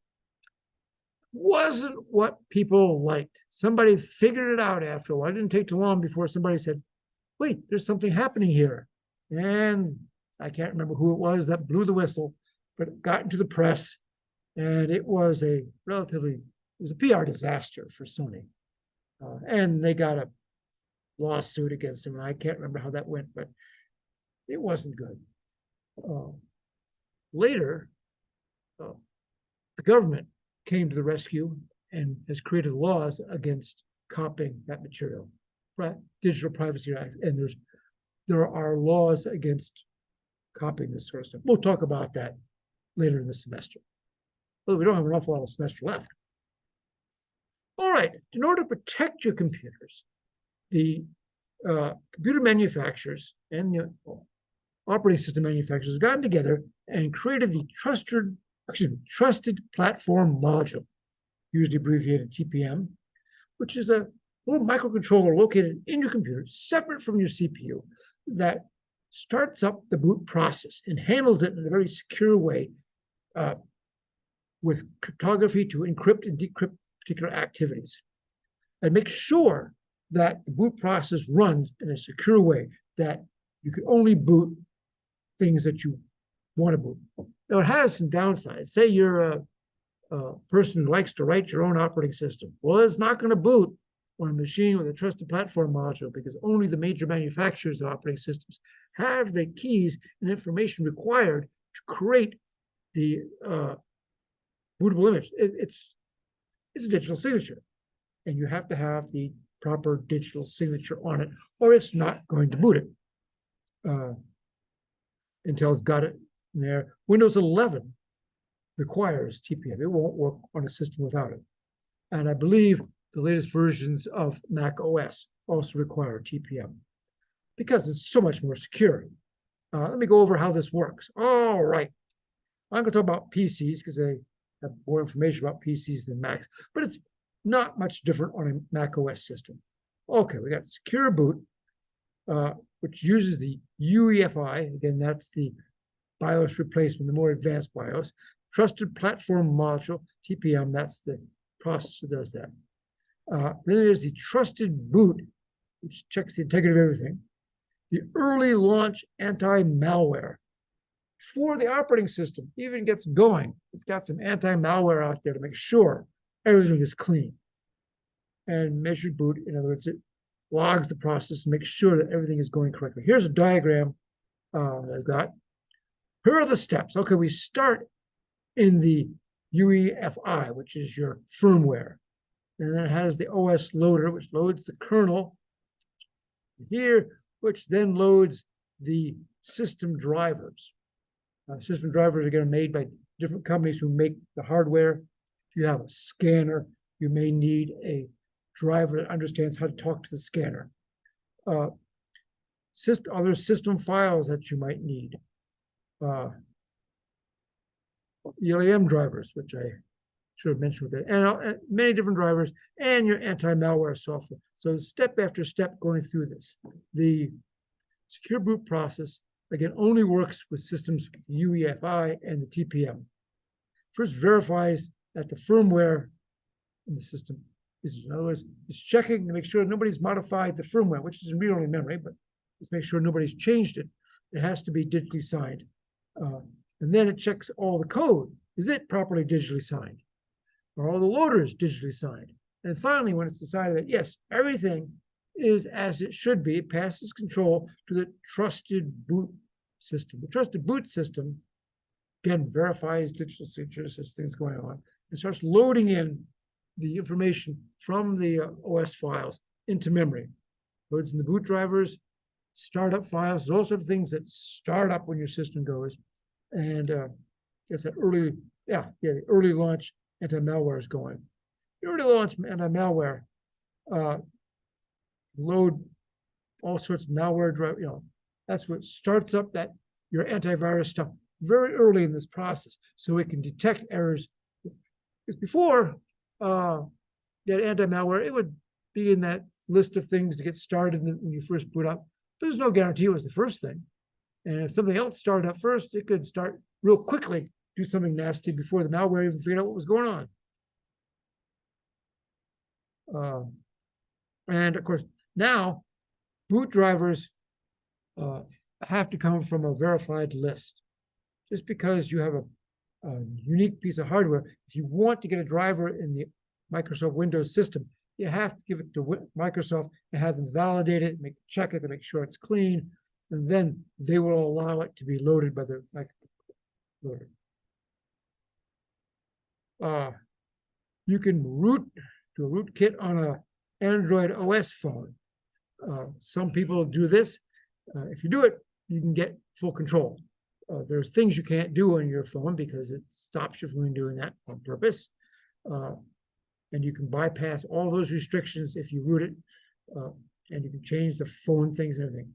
wasn't what people liked. Somebody figured it out after a while. It didn't take too long before somebody said, wait, there's something happening here. And I can't remember who it was that blew the whistle, but it got into the press. And it was a PR disaster for Sony. And they got a lawsuit against them. And I can't remember how that went, but it wasn't good. Later, the government came to the rescue and has created laws against copying that material. Digital Privacy Act, and there are laws against copying this sort of stuff. We'll talk about that later in the semester. Well, we don't have an awful lot of semester left. All right, in order to protect your computers, the computer manufacturers and the operating system manufacturers have gotten together and created the Trusted Platform Module, usually abbreviated TPM, which is a little microcontroller located in your computer, separate from your CPU, that starts up the boot process and handles it in a very secure way with cryptography to encrypt and decrypt particular activities, and make sure that the boot process runs in a secure way, that you can only boot things that you want to boot. Now, it has some downsides. Say you're a person who likes to write your own operating system. Well, it's not going to boot on a machine with a Trusted Platform Module, because only the major manufacturers of operating systems have the keys and information required to create the bootable image. It's a digital signature, and you have to have the proper digital signature on it, or it's not going to boot it. Intel's got it in there. Windows 11 requires TPM. It won't work on a system without it. And I believe the latest versions of Mac OS also require TPM because it's so much more secure. Let me go over how this works. All right. I'm going to talk about PCs because they have more information about PCs than Macs, but it's not much different on a Mac OS system. Okay, we got secure boot. which uses the UEFI. Again, that's the BIOS replacement, the more advanced BIOS. Trusted Platform Module, TPM, that's the process that does that. Then there's the Trusted Boot, which checks the integrity of everything. The Early Launch Anti-Malware. Before the operating system even gets going, it's got some anti-malware out there to make sure everything is clean. And Measured Boot, in other words, it logs the process and makes sure that everything is going correctly. Here's a diagram I've got. Here are the steps. Okay, we start in the UEFI, which is your firmware. And then it has the OS loader, which loads the kernel here, which then loads the system drivers. System drivers are again made by different companies who make the hardware. If you have a scanner, you may need a driver that understands how to talk to the scanner. Other system files that you might need. ELAM drivers, which I should have mentioned with it, and many different drivers, and your anti-malware software. So step after step going through this. The secure boot process, again, only works with systems with UEFI and the TPM. First verifies that the firmware in the system is, in other words, it's checking to make sure nobody's modified the firmware, which is in read-only memory, but let's make sure nobody's changed it. It has to be digitally signed. And then it checks all the code. Is it properly digitally signed? Are all the loaders digitally signed? And finally, when it's decided that, yes, everything is as it should be, it passes control to the trusted boot system. The trusted boot system, again, verifies digital signatures as things going on and starts loading in the information from the OS files into memory. Loads in the boot drivers, startup files, those sort of things that start up when your system goes. And guess that the early launch anti-malware is going. The early launch anti-malware load all sorts of malware drive, that's what starts up that your antivirus stuff very early in this process, so it can detect errors. Because before that anti-malware, it would be in that list of things to get started when you first boot up. There's no guarantee it was the first thing. And if something else started up first, it could start real quickly, do something nasty before the malware even figured out what was going on. And of course, now boot drivers have to come from a verified list. Just because you have a unique piece of hardware, if you want to get a driver in the Microsoft Windows system, you have to give it to Microsoft and have them validate it, check it to make sure it's clean, and then they will allow it to be loaded by the Microsoft loader. You can do a rootkit on an Android OS phone. Some people do this. If you do it, you can get full control. There's things you can't do on your phone because it stops you from doing that on purpose. And you can bypass all those restrictions if you root it, and you can change the phone things and everything.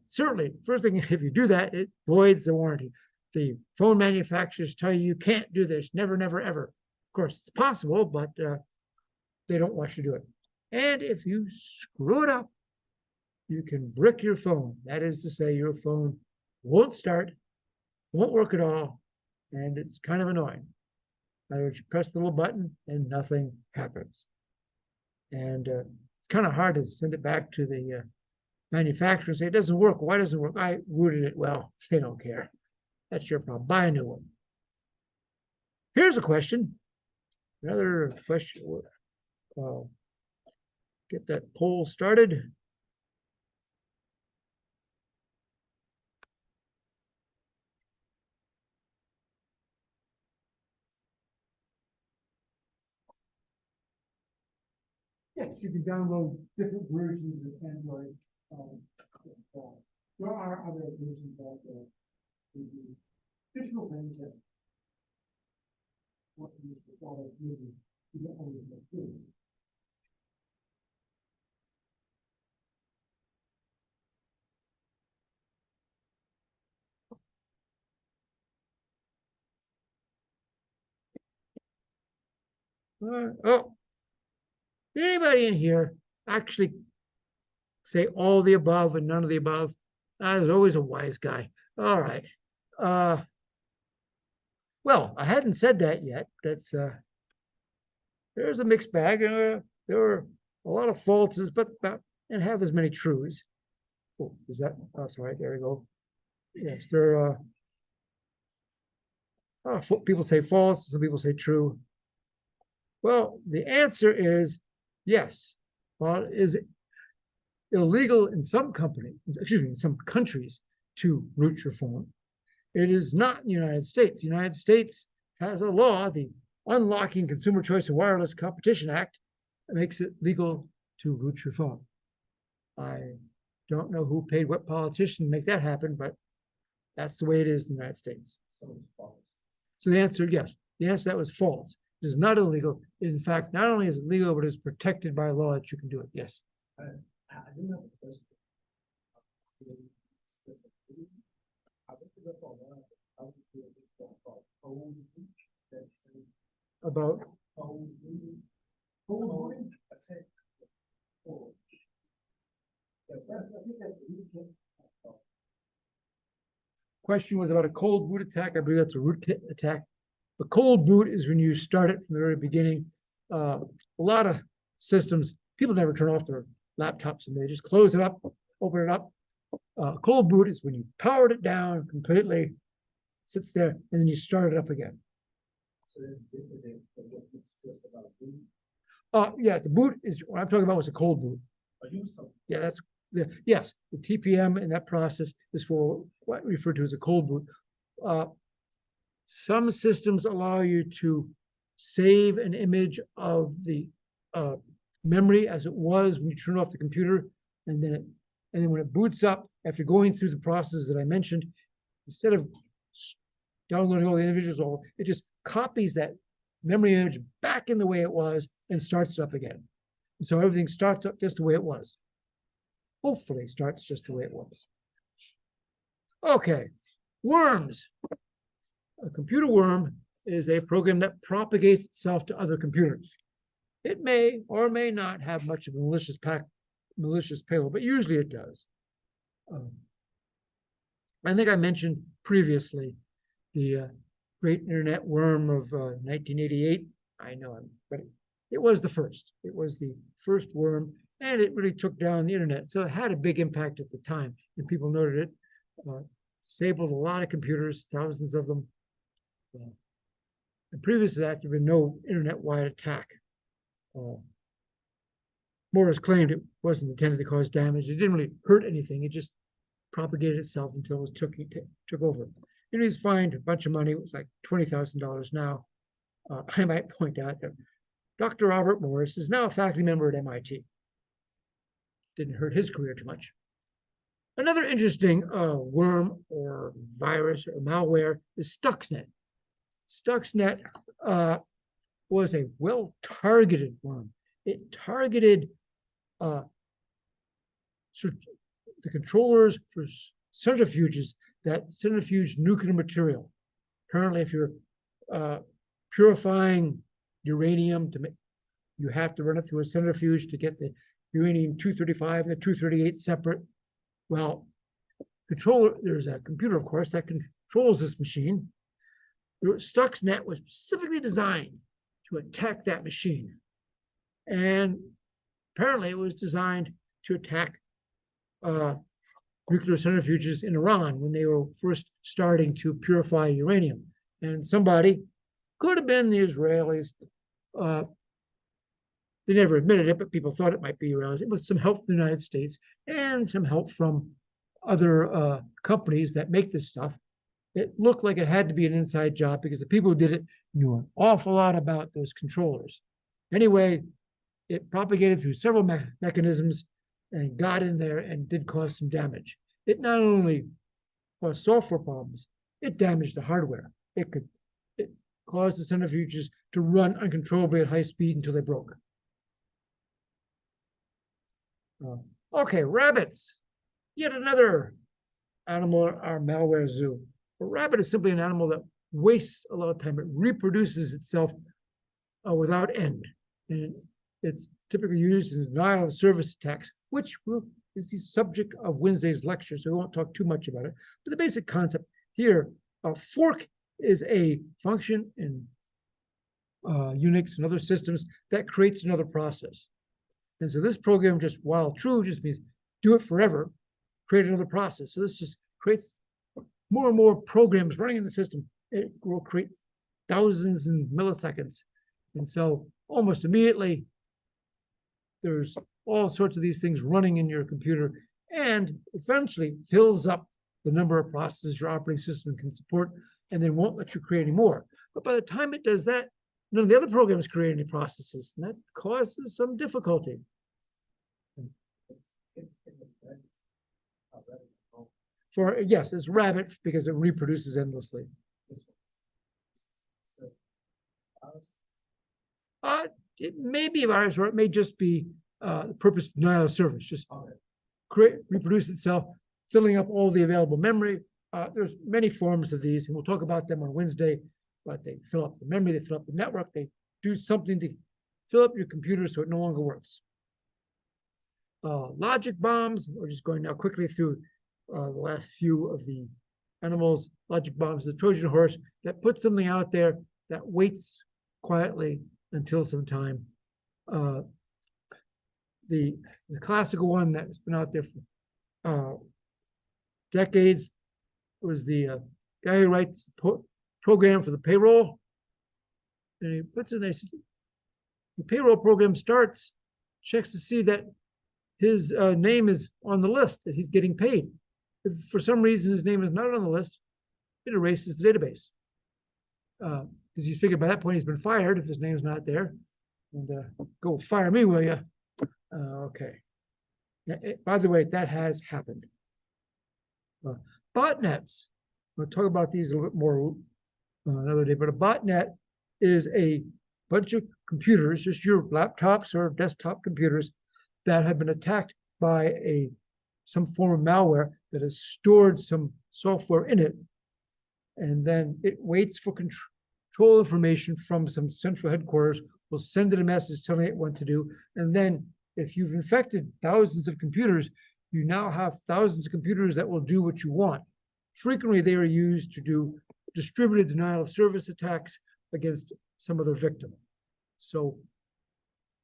Certainly, first thing, if you do that, it voids the warranty. The phone manufacturers tell you can't do this, never, never, ever. Of course, it's possible, but they don't want you to do it. And if you screw it up, you can brick your phone. That is to say, your phone won't start, won't work at all, and it's kind of annoying. In other words, you press the little button and nothing happens. And it's kind of hard to send it back to the manufacturer and say, it doesn't work. Why doesn't it work? I rooted it. Well, they don't care. That's your problem. Buy a new one. Here's a question. Another question. Get that poll started. Yes, you can download different versions of Android. There are other versions out there. Additional things that what you don't always do. Oh, did anybody in here actually say all the above and none of the above. There's always a wise guy. All right. Well, I hadn't said that yet. There's a mixed bag. There are a lot of falses, but and have as many truths. Oh, is that? Oh, sorry. There we go. Yes, there are. People say false. Some people say true. Well, the answer is yes. Well, it is illegal in some in some countries to root your phone. It is not in the United States. The United States has a law, the Unlocking Consumer Choice and Wireless Competition Act, that makes it legal to root your phone. I don't know who paid what politician to make that happen, but that's the way it is in the United States. So the answer, yes. The answer to that was false. It is not illegal. In fact, not only is it legal, but it is protected by law that you can do it. Yes. I do have a question. About question was about a cold boot attack. I believe that's a rootkit attack. A cold boot is when you start it from the very beginning. A lot of systems, people never turn off their laptops and they just close it up, open it up. Cold boot is when you powered it down completely, sits there, and then you start it up again. So it's different than what we discussed about boot. Yeah, the boot is what I'm talking about was a cold boot. Yeah, that's yes, the TPM in that process is for what we refer to as a cold boot. Some systems allow you to save an image of the memory as it was when you turn off the computer, and then when it boots up after going through the processes that I mentioned, instead of downloading all the individuals, it just copies that memory image back in the way it was and starts it up again. And so everything starts up just the way it was. Hopefully starts just the way it was. Okay, worms. A computer worm is a program that propagates itself to other computers. It may or may not have much of a malicious payload, but usually it does. I think I mentioned previously the great internet worm of 1988. I know, but it was the first. It was the first worm, and it really took down the internet. So it had a big impact at the time, and people noted it. Disabled a lot of computers, thousands of them. And previous to that, there had been no internet-wide attack. Morris claimed it wasn't intended to cause damage. It didn't really hurt anything. It just propagated itself until it took over. And he's fined a bunch of money. It was like $20,000 now. I might point out that Dr. Robert Morris is now a faculty member at MIT. Didn't hurt his career too much. Another interesting worm or virus or malware is Stuxnet. Stuxnet was a well-targeted worm. It targeted the controllers for centrifuges that centrifuge nuclear material. Apparently, if you're purifying uranium, you have to run it through a centrifuge to get the uranium-235 and the 238 separate. Well, there's a computer, of course, that controls this machine. Stuxnet was specifically designed to attack that machine. And apparently it was designed to attack nuclear centrifuges in Iran when they were first starting to purify uranium. And somebody, could have been the Israelis, they never admitted it, but people thought it might be Israelis. It was some help from the United States and some help from other companies that make this stuff. It looked like it had to be an inside job because the people who did it knew an awful lot about those controllers. Anyway, it propagated through several mechanisms and got in there and did cause some damage. It not only caused software problems, it damaged the hardware. It caused the centrifuges to run uncontrollably at high speed until they broke. Okay, rabbits. Yet another animal in our malware zoo. A rabbit is simply an animal that wastes a lot of time. It reproduces itself without end. And it's typically used in denial of service attacks, which will is the subject of Wednesday's lecture, so we won't talk too much about it. But the basic concept here, a fork is a function in Unix and other systems that creates another process. And so this program, just while true, just means do it forever, create another process. So this just creates more and more programs running in the system. It will create thousands in milliseconds. And so almost immediately, there's all sorts of these things running in your computer, and eventually fills up the number of processes your operating system can support, and then won't let you create any more. But by the time it does that, none of the other programs create any processes, and that causes some difficulty. For yes, it's rabbit because it reproduces endlessly. It may be a virus, or it may just be the purpose of denial of service, just reproduce itself, filling up all the available memory. There's many forms of these, and we'll talk about them on Wednesday, but they fill up the memory, they fill up the network, they do something to fill up your computer so it no longer works. Logic bombs, we're just going now quickly through the last few of the animals. Logic bombs, the Trojan horse that puts something out there that waits quietly until some time. The classical one that's been out there for decades was the guy who writes the program for the payroll. And he puts in there, the payroll program starts, checks to see that his name is on the list, that he's getting paid. If for some reason his name is not on the list, it erases the database. Because you figure by that point he's been fired if his name's not there. And go fire me, will you? Okay. By the way, that has happened. Botnets. We'll talk about these a little bit more another day, but a botnet is a bunch of computers, just your laptops or desktop computers, that have been attacked by some form of malware that has stored some software in it, and then it waits for control information from some central headquarters, will send it a message telling it what to do, and then if you've infected thousands of computers, you now have thousands of computers that will do what you want. Frequently, they are used to do distributed denial of service attacks against some other victim. So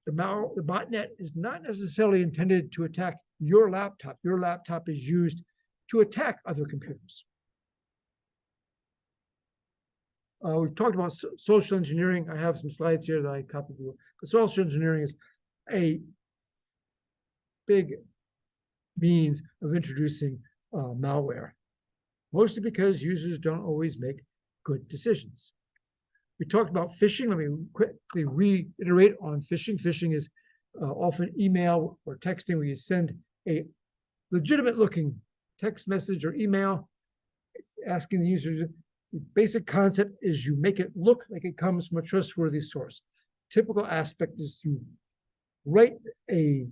the botnet is not necessarily intended to attack your laptop. Your laptop is used to attack other computers. We've talked about social engineering. I have some slides here that I copied. But social engineering is a big means of introducing malware, mostly because users don't always make good decisions. We talked about phishing. Let me quickly reiterate on phishing. Phishing is often email or texting where you send a legitimate looking text message or email asking the user. The basic concept is you make it look like it comes from a trustworthy source. Typical aspect is you write a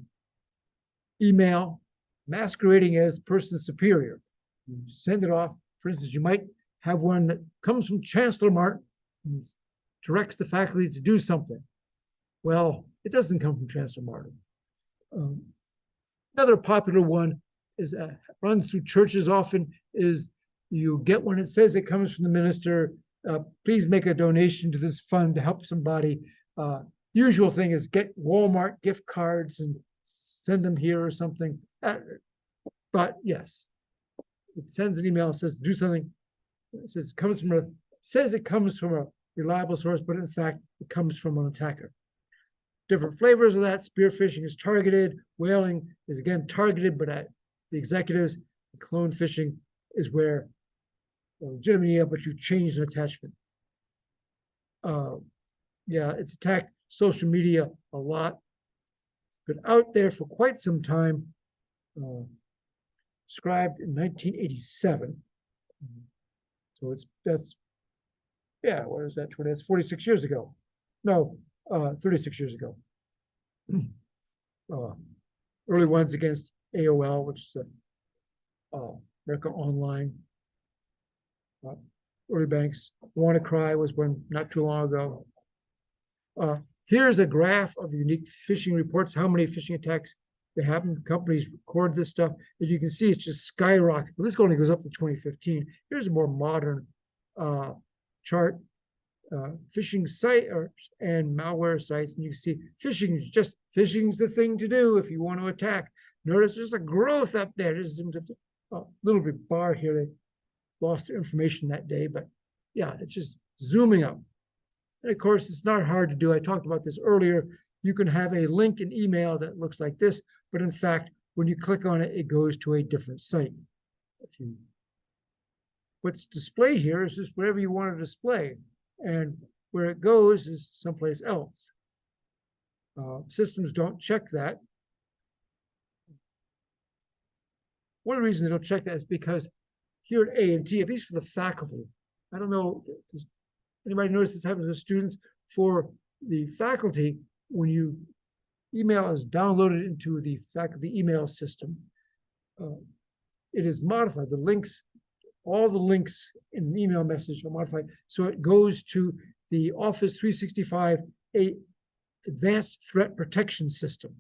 email masquerading as the person's superior. You send it off. For instance, you might have one that comes from Chancellor Martin and directs the faculty to do something. Well, it doesn't come from Chancellor Martin. Another popular one is runs through churches often is you get one that says it comes from the minister. Please make a donation to this fund to help somebody. Usual thing is get Walmart gift cards and send them here or something. But yes, it sends an email and says do something. It says it comes from a reliable source, but in fact it comes from an attacker. Different flavors of that. Spear phishing is targeted. Whaling is again targeted, but at the executives. Clone phishing is where legitimate email, but you change an attachment. Yeah, it's attacked social media a lot. It's been out there for quite some time. Described in 1987. So what is that? That's 46 years ago. No, 36 years ago. Early ones against AOL, which is America Online. Early banks. WannaCry was one not too long ago. Here's a graph of the unique phishing reports, how many phishing attacks They happen, companies record this stuff, as you can see, it's just skyrocketing. Well, this only goes up to 2015. Here's a more modern chart, phishing site and malware sites, and you can see phishing's the thing to do if you want to attack. Notice there's a growth up there. There's a little bit bar here. They lost their information that day, but yeah, it's just zooming up. And of course, it's not hard to do. I talked about this earlier. You can have a link in email that looks like this, but in fact, when you click on it, it goes to a different site. What's displayed here is just whatever you want to display, and where it goes is someplace else. Systems don't check that. One of the reasons they don't check that is because here at A&T, at least for the faculty, I don't know, does anybody notice this happens with students? For the faculty, when you email is downloaded into the faculty email system, it is modified. The links, all the links in an email message are modified. So it goes to the Office 365 Advanced Threat Protection System.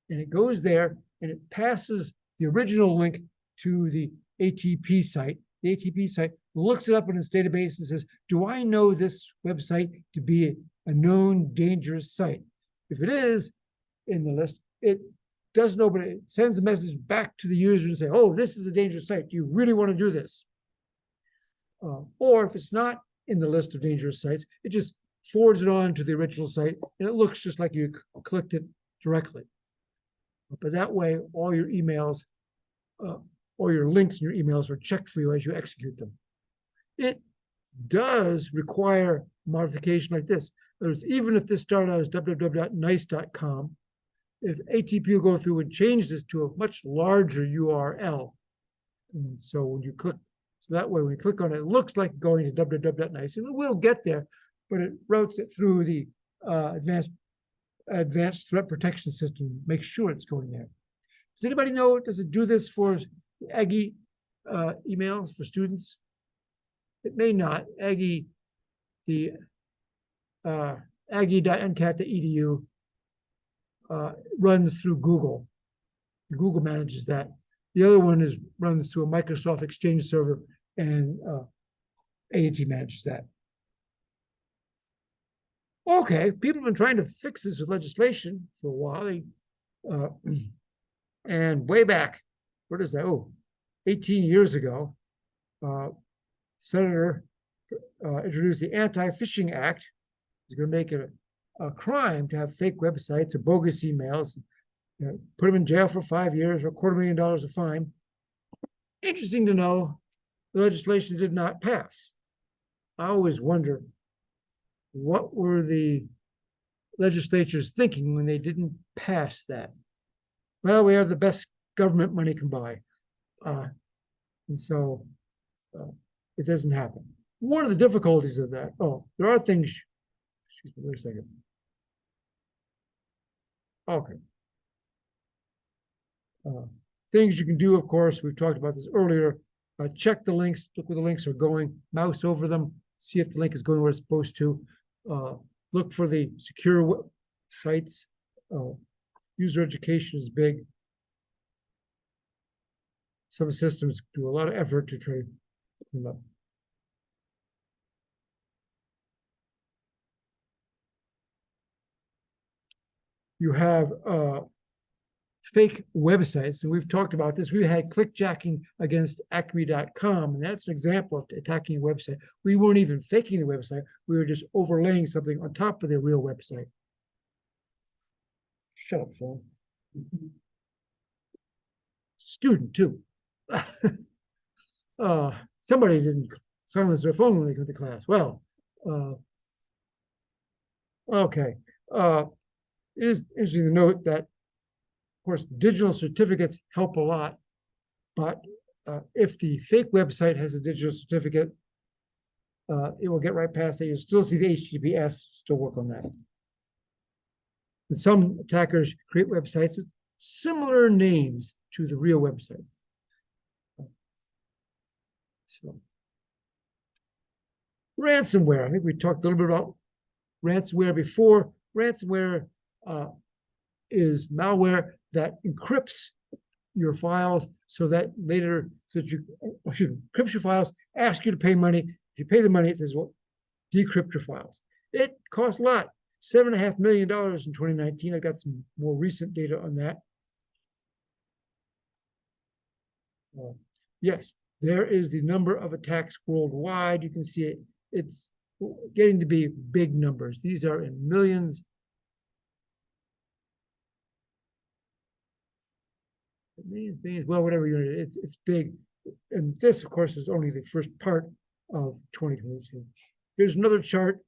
And it goes there and it passes the original link to the ATP site. The ATP site looks it up in its database and says, do I know this website to be a known dangerous site? If it is in the list, it does know, but it sends a message back to the user and say, oh, this is a dangerous site. Do you really want to do this? Or if it's not in the list of dangerous sites, it just forwards it on to the original site, and it looks just like you clicked it directly. But that way, all your emails, all your links in your emails are checked for you as you execute them. It does require modification like this. Even if this started out as www.nice.com, if ATP will go through and change this to a much larger URL. And so when you click, so that way when you click on it, it looks like going to www.nice, and it will get there, but it routes it through the advanced threat protection system, make sure it's going there. Does anybody know, does it do this for Aggie emails for students? It may not. Aggie, the aggie.ncat.edu runs through Google. Google manages that. The other one runs through a Microsoft Exchange server, and A&T manages that. Okay, people have been trying to fix this with legislation for a while. And way back, what is that? Oh, 18 years ago, Senator introduced the Anti-Phishing Act. He's going to make it a crime to have fake websites or bogus emails, put them in jail for 5 years or $250,000 a fine. Interesting to know, the legislation did not pass. I always wonder, what were the legislatures thinking when they didn't pass that? Well, we have the best government money can buy. And so it doesn't happen. One of the difficulties of that, there are things, excuse me, wait a second. Okay. Things you can do, of course, we've talked about this earlier. Check the links, look where the links are going, mouse over them, see if the link is going where it's supposed to. Look for the secure sites. User education is big. Some systems do a lot of effort to try to clean up. You have fake websites, and we've talked about this. We had clickjacking against acme.com, and that's an example of attacking a website. We weren't even faking the website. We were just overlaying something on top of the real website. Shut up, phone. Student, too. Somebody didn't silence their phone when they go to class. Well, okay. It is interesting to note that, of course, digital certificates help a lot, but if the fake website has a digital certificate, it will get right past that. You'll still see the HTTPS still work on that. And some attackers create websites with similar names to the real websites. So, ransomware. I think we talked a little bit about ransomware before. Ransomware is malware that encrypts your files so that later, encrypts your files, ask you to pay money. If you pay the money, it says, well, decrypt your files. It costs a lot, $7.5 million in 2019. I got some more recent data on that. Yes, there is the number of attacks worldwide. You can see it. It's getting to be big numbers. These are in millions. Millions, well, whatever unit, it's big. And this, of course, is only the first part of 2022. Here's another chart,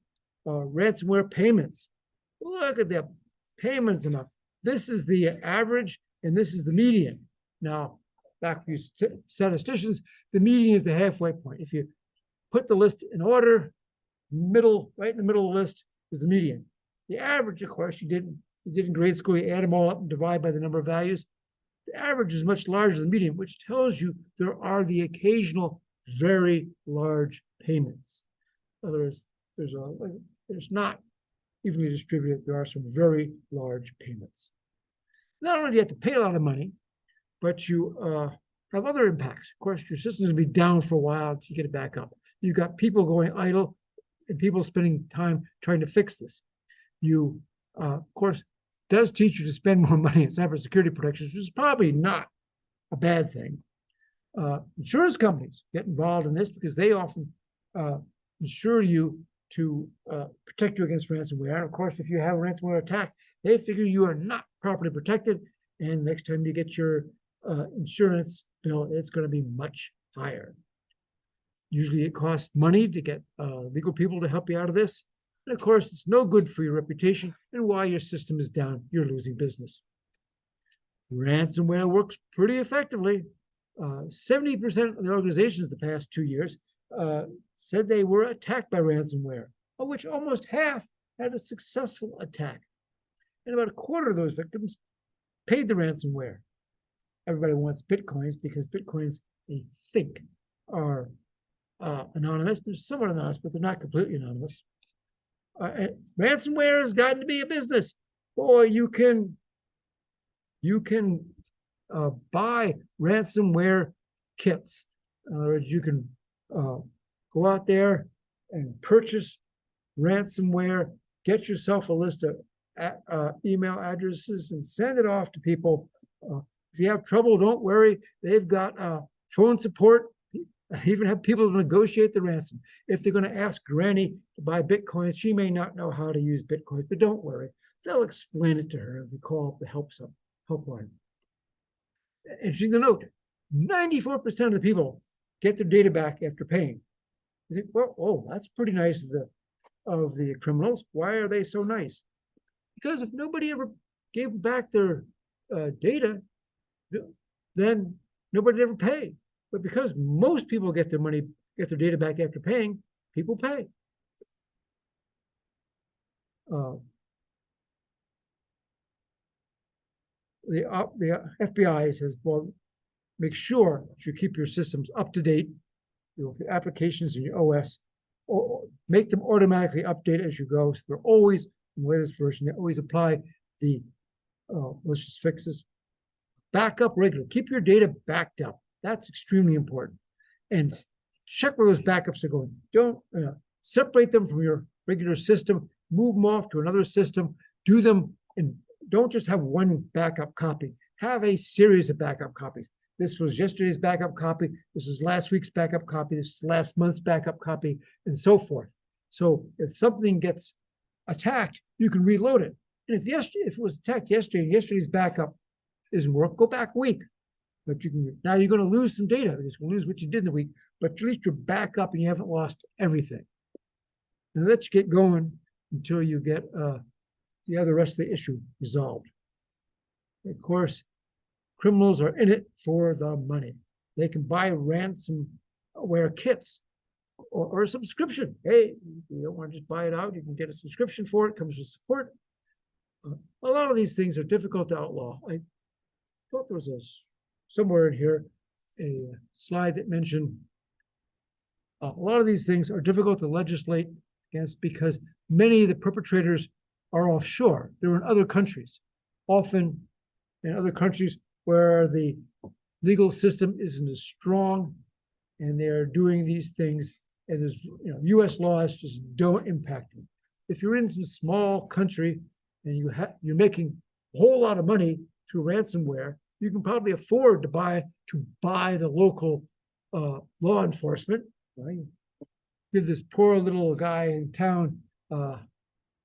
ransomware payments. Look at that, payments enough. This is the average, and this is the median. Now, back for you statisticians, the median is the halfway point. If you put the list in order, right in the middle of the list is the median. The average, of course, you did in grade school, you add them all up and divide by the number of values. The average is much larger than the median, which tells you there are the occasional very large payments. In other words, there's not evenly distributed. There are some very large payments. Not only do you have to pay a lot of money, but you have other impacts. Of course, your system's gonna be down for a while until you get it back up. You've got people going idle and people spending time trying to fix this. You, of course, does teach you to spend more money in cybersecurity protections, which is probably not a bad thing. Insurance companies get involved in this because they often insure you to protect you against ransomware. And of course, if you have a ransomware attack, they figure you are not properly protected. And next time you get your insurance bill, it's going to be much higher. Usually it costs money to get legal people to help you out of this. And of course, it's no good for your reputation, and while your system is down, you're losing business. Ransomware works pretty effectively. 70% of the organizations the past 2 years said they were attacked by ransomware, of which almost half had a successful attack. And about a quarter of those victims paid the ransomware. Everybody wants Bitcoins because Bitcoins, they think, are anonymous. They're somewhat anonymous, but they're not completely anonymous. Ransomware has gotten to be a business. Boy, you can buy ransomware kits. In other words, you can go out there and purchase ransomware, get yourself a list of email addresses and send it off to people. If you have trouble, don't worry. They've got phone support. Even have people to negotiate the ransom. If they're going to ask Granny to buy Bitcoins, she may not know how to use Bitcoins, but don't worry. They'll explain it to her if you call up the helpline. Interesting to note, 94% of the people get their data back after paying. You think, well, oh, that's pretty nice of the criminals. Why are they so nice? Because if nobody ever gave back their data, then nobody ever paid. But because most people get their data back after paying, people pay. The FBI says, well, make sure that you keep your systems up to date, your applications in your OS, or make them automatically update as you go. So they're always in the latest version. They always apply the malicious fixes. Back up regularly. Keep your data backed up. That's extremely important. And check where those backups are going. Don't separate them from your regular system. Move them off to another system. Do them, and don't just have one backup copy. Have a series of backup copies. This was yesterday's backup copy. This is last week's backup copy. This is last month's backup copy, and so forth. So if something gets attacked, you can reload it. And if it was attacked yesterday, and yesterday's backup isn't work, go back a week. But now you're going to lose some data. You're going to lose what you did in the week, but at least you're back up and you haven't lost everything. And let's get going until you get the rest of the issue resolved. Of course, criminals are in it for the money. They can buy ransomware kits or a subscription. Hey, you don't want to just buy it out. You can get a subscription for it. Comes with support. A lot of these things are difficult to outlaw. I thought there was somewhere in here a slide that mentioned a lot of these things are difficult to legislate against because many of the perpetrators are offshore. They're in other countries. Often and other countries where the legal system isn't as strong and they're doing these things, and there's, US laws just don't impact them. If you're in some small country and you're making a whole lot of money through ransomware, you can probably afford to buy the local law enforcement, right? Give this poor little guy in town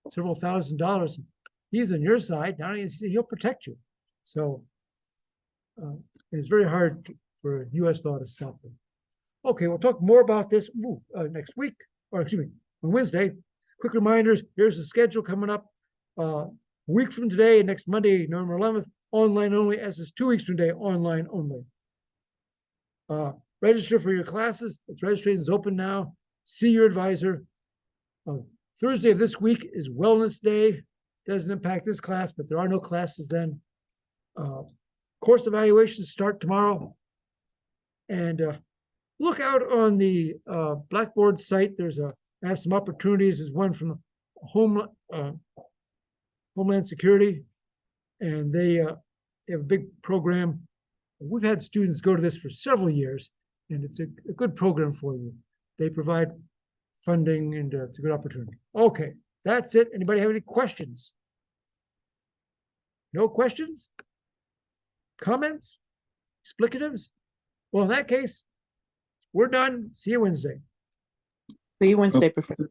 several $1,000s. He's on your side. Now he'll protect you. So it's very hard for U.S. law to stop them. Okay, we'll talk more about this next week, or excuse me, on Wednesday. Quick reminders, here's the schedule coming up. A week from today, next Monday, November 11th, online only, as is 2 weeks from today, online only. Register for your classes. Registration is open now. See your advisor. Thursday of this week is Wellness Day. Doesn't impact this class, but there are no classes then. Course evaluations start tomorrow. And look out on the Blackboard site. I have some opportunities. There's one from Homeland Security, and they have a big program. We've had students go to this for several years, and it's a good program for you. They provide funding, and it's a good opportunity. Okay, that's it. Anybody have any questions? No questions? Comments? Explicatives? Well, in that case, we're done. See you Wednesday. See you Wednesday, Professor.